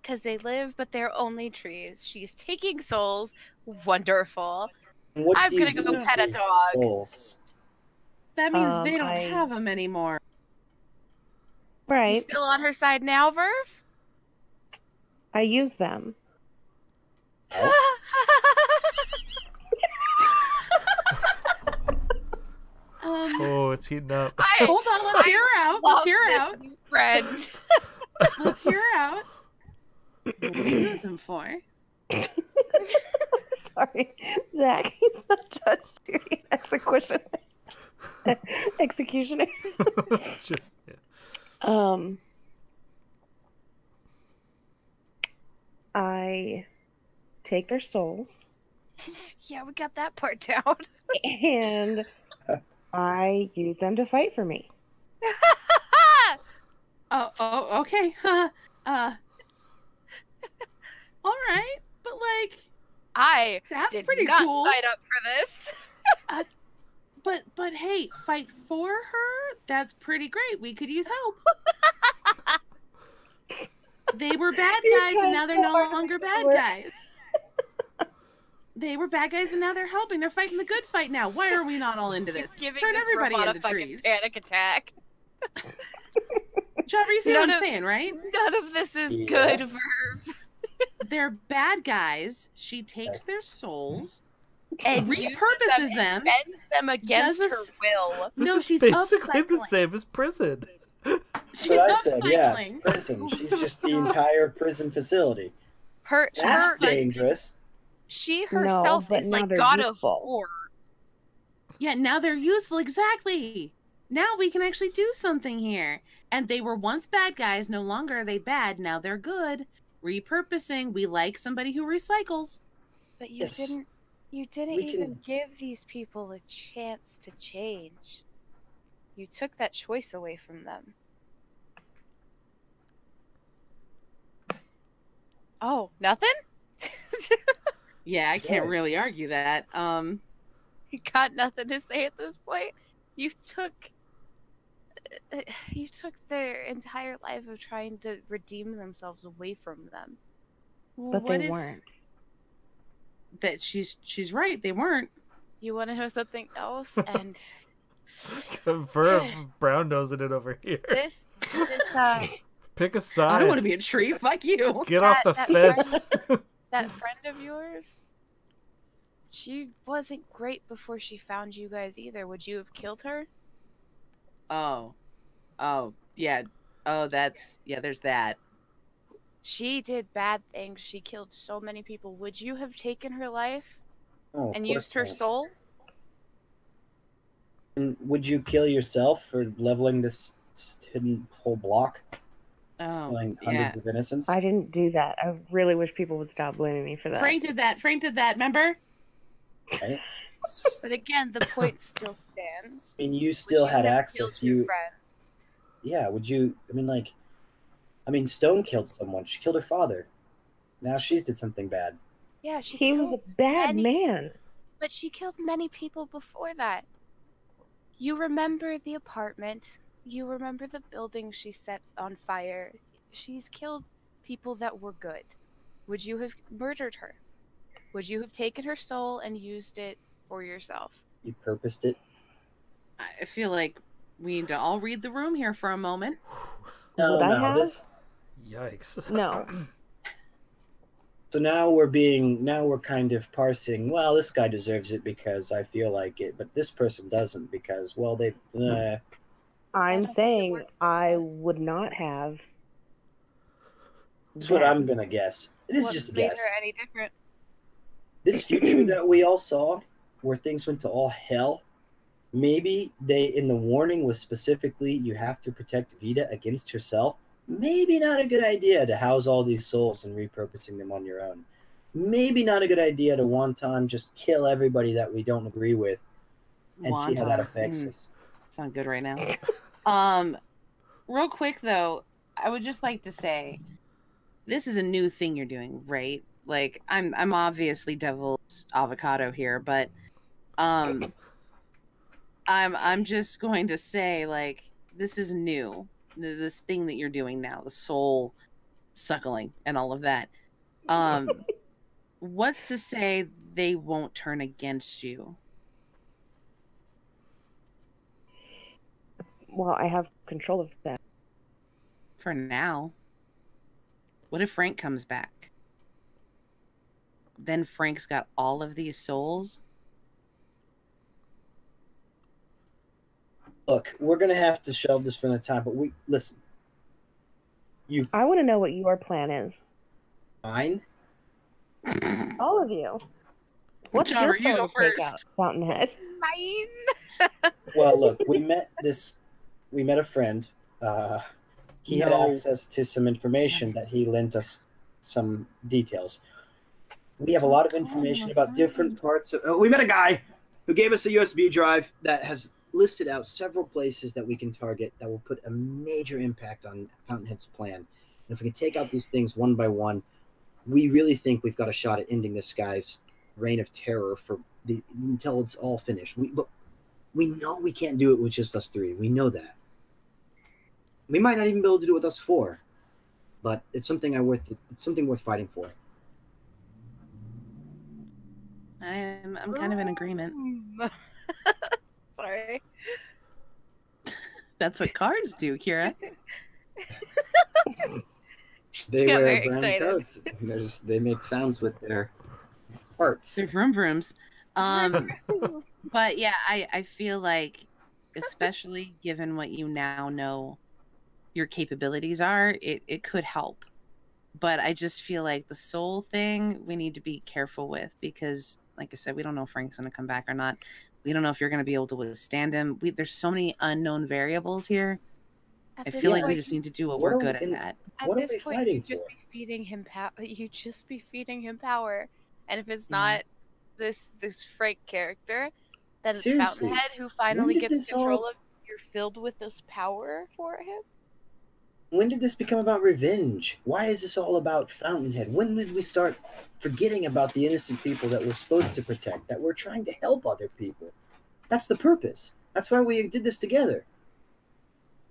Because they live, but they're only trees. She's taking souls. Wonderful. What I'm do you gonna go do with pet a these dog. Souls? That means they don't I- have them anymore. You Right. still on her side now, Verve? I use them. Oh, it's heating up. Hold on, let's hear her out. Let's hear her out. Friend. Let's hear her out. What do you use them for? Sorry, Zach. He's not judge, jury, executioner. Executioner. Yeah. I take their souls Yeah, we got that part down. and I use them to fight for me. Oh, okay. All right, but like, I that's did pretty not cool. sign up for this. But hey, fight for her? That's pretty great. We could use help. They were bad You're guys and now they're so no hard to longer make it bad work. guys. They were bad guys and now they're helping. They're fighting the good fight now. Why are we not all into this? He's giving Turn this everybody robot into a fucking trees. panic attack. Trevor, you see None what I'm of- saying, right? None of this is good, Yes. Verve. They're bad guys. She takes Yes. their souls, And repurposes them. bends them against Does her this- will. This No, is she's basically the upcycling. same as prison. She's But I said, yeah, it's upcycling. prison. She's just the entire prison facility. That's That's like- dangerous. She No, herself but is now like they're God useful. of War. Yeah, now they're useful. Exactly. Now we can actually do something here. And they were once bad guys. No longer are they bad. Now they're good. Repurposing. We like somebody who recycles. But you Yes. didn't We even can- give these people a chance to change. You took that choice away from them. Oh, nothing? Yeah, I can't Right. really argue that. You got nothing to say at this point? You took their entire life of trying to redeem themselves away from them. But what they if weren't. that she's right. They weren't. You want to know something else? And Verve brown nosing it over here. this Pick a I side. don't want to be a tree. Fuck you. Get off the that fence. that friend of yours, she wasn't great before she found you guys either. Would you have killed her? Oh, yeah. Oh, there's that. She did bad things. She killed so many people. Would you have taken her life Oh, of and course used her not. soul? And would you kill yourself for leveling this hidden whole block, Oh, killing yeah. hundreds of innocents? I didn't do that. I really wish people would stop blaming me for that. Frank did that. Remember? Right? But again, the point still stands. I mean, you Would still you had have access. killed your friend? Yeah. Would you? I mean, Stone killed someone. She killed her father. Now she did something bad. Yeah, she He was a killed bad many, man. but she killed many people before that. You remember the apartment. You remember the building she set on fire. She's killed people that were good. Would you have murdered her? Would you have taken her soul and used it for yourself? You purposed it. I feel like we need to all read the room here for a moment. Would I have? Yikes. No. So now we're kind of parsing. Well, this guy deserves it because I feel like it, but this person doesn't because, well, they. I'm don't think it saying works like I that. would not have. That's what them. I'm gonna guess. This What is just a made guess. her any different? This future that we all saw, where things went to all hell, maybe they in the warning was specifically you have to protect Vita against herself. Maybe not a good idea to house all these souls and repurposing them on your own. Maybe not a good idea to wanton just kill everybody that we don't agree with and see how that affects us. Sound good right now. Real quick though, I would just like to say, this is a new thing you're doing, right? Like, I'm obviously devil's avocado here, but I'm just going to say, like, this is new. This thing that you're doing now, the soul suckling and all of that. What's to say they won't turn against you? Well, I have control of that. For now. What if Frank comes back? Then Frank's got all of these souls. Look, we're gonna have to shelve this for another time, but listen. I want to know what your plan is. Mine? All of you. What's Jobber, your you plan go to take first. out Fountainhead? Mine. Well, look, we met a friend. He had No. access to some information that he lent us some details. We have a lot of information about different parts of. We met a guy who gave us a USB drive that has listed out several places that we can target that will put a major impact on Fountainhead's plan. And if we can take out these things one by one, we really think we've got a shot at ending this guy's reign of terror until it's all finished. But we know we can't do it with just us three. We know that. We might not even be able to do it with us four, but it's something worth fighting for. I'm kind of in agreement. Sorry. That's what cards do, Kira. They Got wear very brown excited. coats. They make sounds with their hearts. They're vroom vrooms. But yeah, I feel like, especially given what you now know your capabilities are, it could help. But I just feel like the soul thing we need to be careful with because, like I said, we don't know if Frank's going to come back or not. We don't know if you're going to be able to withstand him. There's so many unknown variables here. I feel like we just need to do what we're good at. What At are this we point, fighting you'd just for? be feeding him power. You just be feeding him power, and if it's Yeah. not this Frank character, then it's Seriously, Fountainhead who finally did gets this all- control of. You're filled with this power for him. When did this become about revenge? Why is this all about Fountainhead? When did we start forgetting about the innocent people that we're supposed to protect, that we're trying to help other people? That's the purpose. That's why we did this together.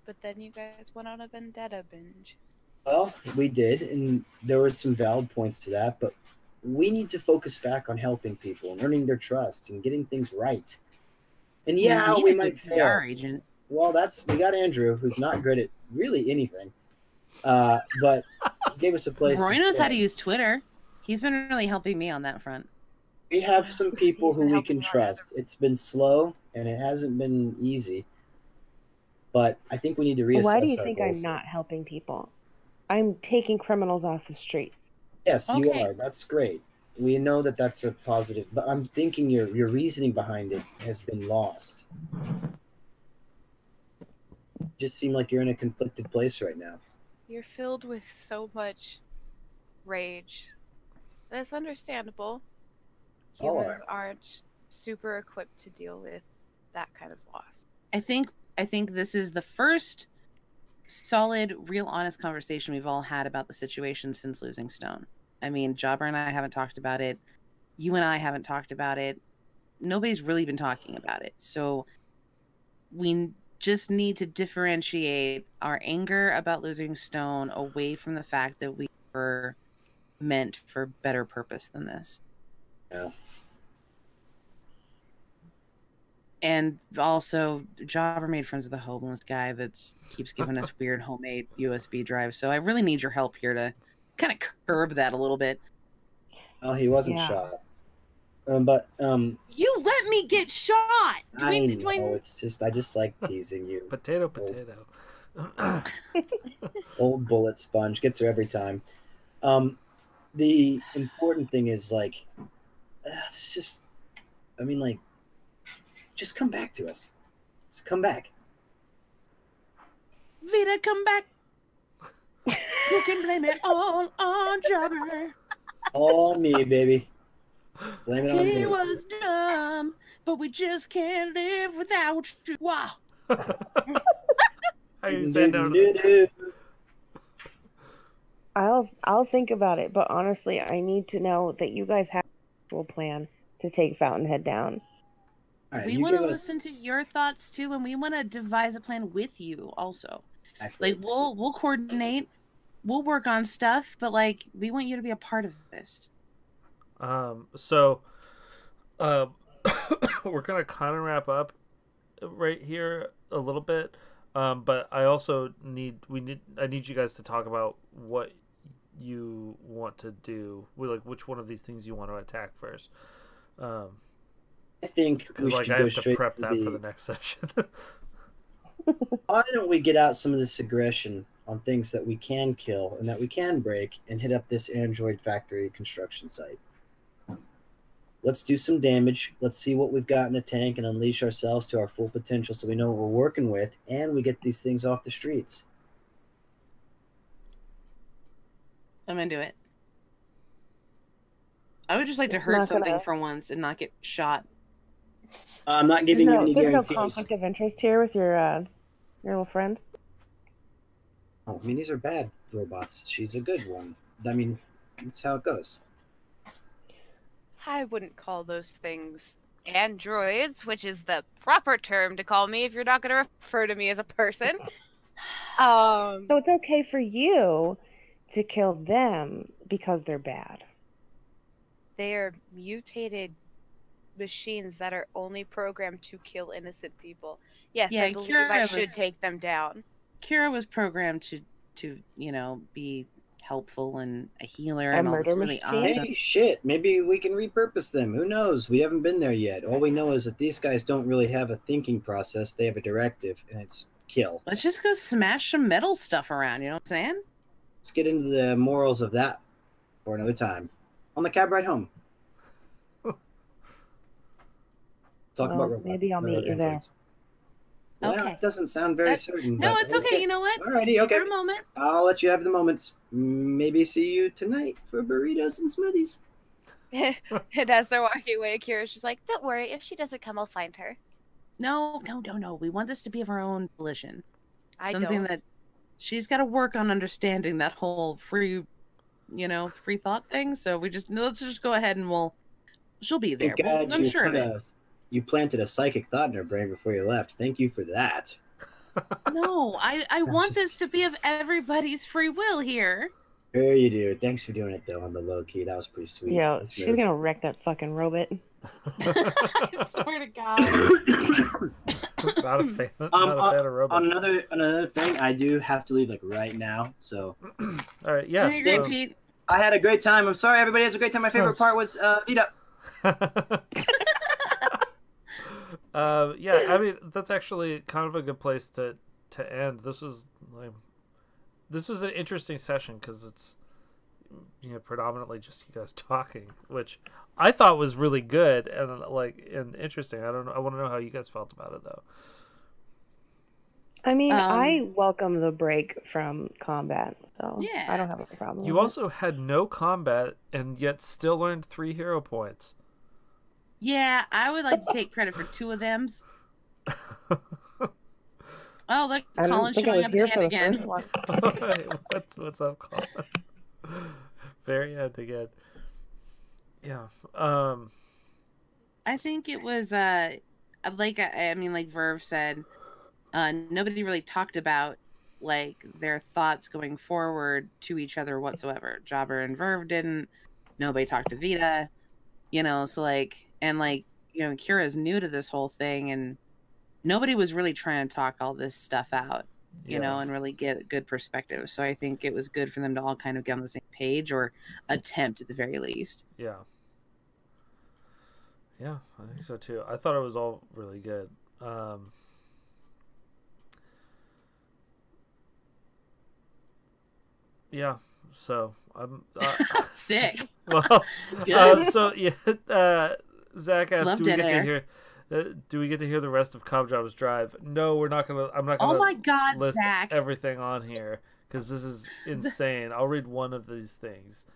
But then you guys went on a vendetta binge. Well, we did, and there were some valid points to that, but we need to focus back on helping people and earning their trust and getting things right. And yeah, need we a might good fail. PR agent. Well, we got Andrew, who's not good at really anything, but he gave us a place. Roy knows how to stand. use Twitter. He's been really helping me on that front. We have some people He's who been we helping can me on trust. It's been slow and it hasn't been easy, but I think we need to reassess Why do you our think goals. I'm not helping people? I'm taking criminals off the streets. Yes, you Okay. are. That's great. We know that that's a positive, but I'm thinking your reasoning behind it has been lost. You just seem like you're in a conflicted place right now. You're filled with so much rage. And it's understandable. All Humans aren't super equipped to deal with that kind of loss. I think this is the first solid, real, honest conversation we've all had about the situation since losing Stone. I mean, Jobber and I haven't talked about it. You and I haven't talked about it. Nobody's really been talking about it. So we just need to differentiate our anger about losing Stone away from the fact that we were meant for better purpose than this. Yeah. And also, Jobber made friends with a homeless guy that keeps giving us weird homemade USB drives. So I really need your help here to kind of curb that a little bit. Oh, he wasn't Yeah. shot. You let me get shot. I know. It's just I just like teasing you. Potato. Old bullet sponge gets her every time. The important thing is like, it's just, I mean, like, just come back to us. Just come back. Vita, come back. You can blame it all on Jobber. All me, baby. Blame it on He me. was dumb, but we just can't live without you. Wow. How you say no to that? I'll think about it, but honestly, I need to know that you guys have an actual plan to take Fountainhead down. All right, We you want to give us- listen to your thoughts too, and we want to devise a plan with you also. Actually, Like we'll coordinate, we'll work on stuff, but like we want you to be a part of this. So we're gonna kind of wrap up right here a little bit, but I also need you guys to talk about what you want to do. Which one of these things you want to attack first. I think we Because should I go have to straight prep to that for the next session. Why don't we get out some of this aggression on things that we can kill and that we can break and hit up this android factory construction site? Let's do some damage. Let's see what we've got in the tank and unleash ourselves to our full potential so we know what we're working with and we get these things off the streets. I'm into it. I would just like to It's hurt not something gonna- for once and not get shot. I'm not giving you any There's no guarantees. conflict of interest here with your little friend. Oh, I mean, these are bad robots. She's a good one. I mean, that's how it goes. I wouldn't call those things androids, which is the proper term to call me if you're not going to refer to me as a person. So it's okay for you to kill them because they're bad. They are mutated machines that are only programmed to kill innocent people. Yes, Yeah, I believe Kira I was- should take them down. Kira was programmed to be helpful and a healer A and all this murder really machine? awesome. Hey, shit, maybe we can repurpose them. Who knows? We haven't been there yet. All we know is that these guys don't really have a thinking process. They have a directive, and it's kill. Let's just go smash some metal stuff around, you know what I'm saying? Let's get into the morals of that for another time. On the cab ride home. Talk Well, about robots. maybe I'll meet you there. androids. Well, Okay. it doesn't sound very certain. No, but it's okay. You know what? Alrighty, okay. For a moment. I'll let you have the moments. Maybe see you tonight for burritos and smoothies. And as they're walking away, Kira's just like, don't worry, if she doesn't come, I'll find her. No. We want this to be of our own volition. Something don't. that she's got to work on understanding that whole free thought thing. So let's just go ahead and she'll be there. Thank God I'm sure of it. you planted a psychic thought in her brain before you left. Thank you for that. No, I want this to be of everybody's free will here. Sure you do. Thanks for doing it though on the low key. That was pretty sweet. Yo, That's she's really- gonna wreck that fucking robot. I swear to God. Not a fan of robots. On another thing, I do have to leave like right now. So All right, yeah. I agree, thanks. Pete. I had a great time. I'm sorry everybody has a great time. My favorite part was Vita. Yeah, I mean that's actually kind of a good place to end. This was an interesting session because it's predominantly just you guys talking, which I thought was really good and interesting. I don't know. I want to know how you guys felt about it though. I mean, I welcome the break from combat, so Yeah. I don't have a problem. You with also had no combat and yet still earned 3 hero points. Yeah, I would like to take credit for 2 of them. Oh, look, I don't Colin's think I showing was up here at the for end the again. first one. what's up, Colin? Very end again. Yeah. I think it was like I mean, like Verve said, nobody really talked about like their thoughts going forward to each other whatsoever. Jobber and Verve didn't. Nobody talked to Vita, so like, and like, Kira's new to this whole thing, and nobody was really trying to talk all this stuff out, and really get a good perspective. So I think it was good for them to all kind of get on the same page, or attempt at the very least. Yeah. Yeah, I think so too. I thought it was all really good. Yeah, so I'm Sick. well. Good. So yeah, Zach asked, Love "Do we dead get air. to hear? Do we get to hear the rest of Cobjob's Drive?" No, we're not gonna. I'm not Oh gonna my God, list Zach. everything on here because this is insane. I'll read one of these things.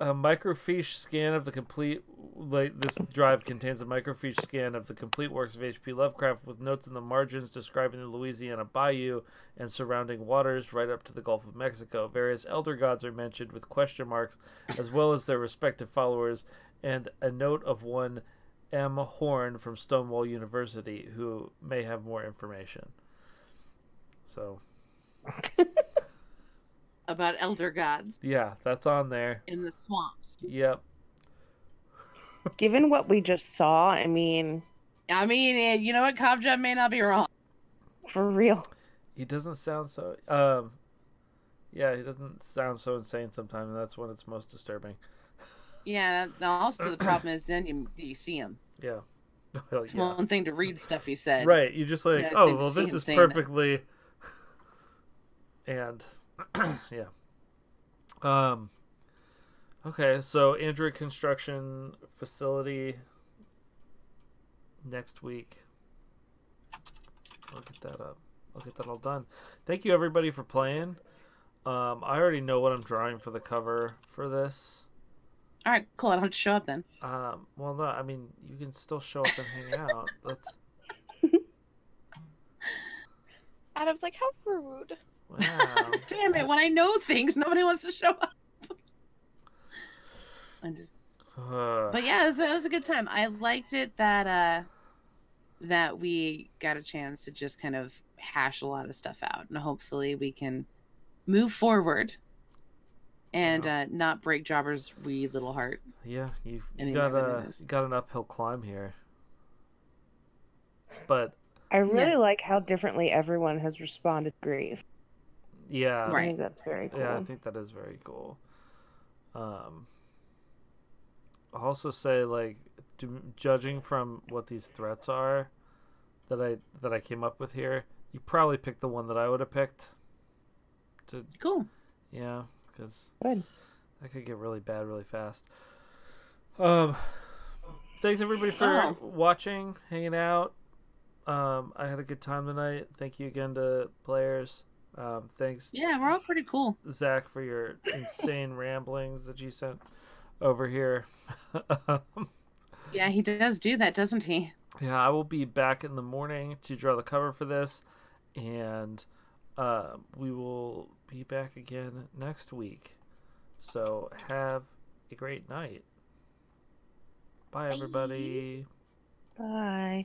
A microfiche scan of the complete, like this drive contains a microfiche scan of the complete works of H.P. Lovecraft with notes in the margins describing the Louisiana Bayou and surrounding waters right up to the Gulf of Mexico. Various elder gods are mentioned with question marks, as well as their respective followers, and a note of one M. Horn from Stonewall University, who may have more information. So, About elder gods yeah, that's on there. in the swamps. Yep. Given what we just saw, I mean, You know what? Cobjob may not be wrong. for real. He doesn't sound so. Yeah, he doesn't sound so insane sometimes, and that's when it's most disturbing. Yeah. Also, the problem is then you see him. Yeah. Well, It's yeah. one thing to read stuff he said. Right. You just like, Yeah, oh, then well, see this him is saying that. perfectly. And yeah. Okay, so Android construction facility next week. I'll get that up. I'll get that all done. Thank you everybody for playing. I already know what I'm drawing for the cover for this. All right, cool. I don't have to show up then. Well, no, I mean you can still show up and hang out. That's Adam's like, how rude. wow. Damn it! When I know things, nobody wants to show up. I'm just. But yeah, it was a good time. I liked it that that we got a chance to just kind of hash a lot of stuff out, and hopefully we can move forward and not break Jobber's wee little heart. Yeah, you Any got more than this. got an uphill climb here. But I really Yeah. like how differently everyone has responded to grief. yeah, I Right. think that's very cool. yeah, I think that is very cool. I'll also say, like, judging from what these threats are that I came up with here, you probably picked the one that I would have picked. Cool. Yeah, because Good. that could get really bad really fast. Thanks everybody for watching, hanging out. I had a good time tonight. Thank you again to players. Thanks, Yeah, we're all pretty cool. Zach, for your insane ramblings that you sent over here. Yeah, he does do that, doesn't he? Yeah, I will be back in the morning to draw the cover for this, and we will be back again next week. So have a great night. Bye, everybody. Bye.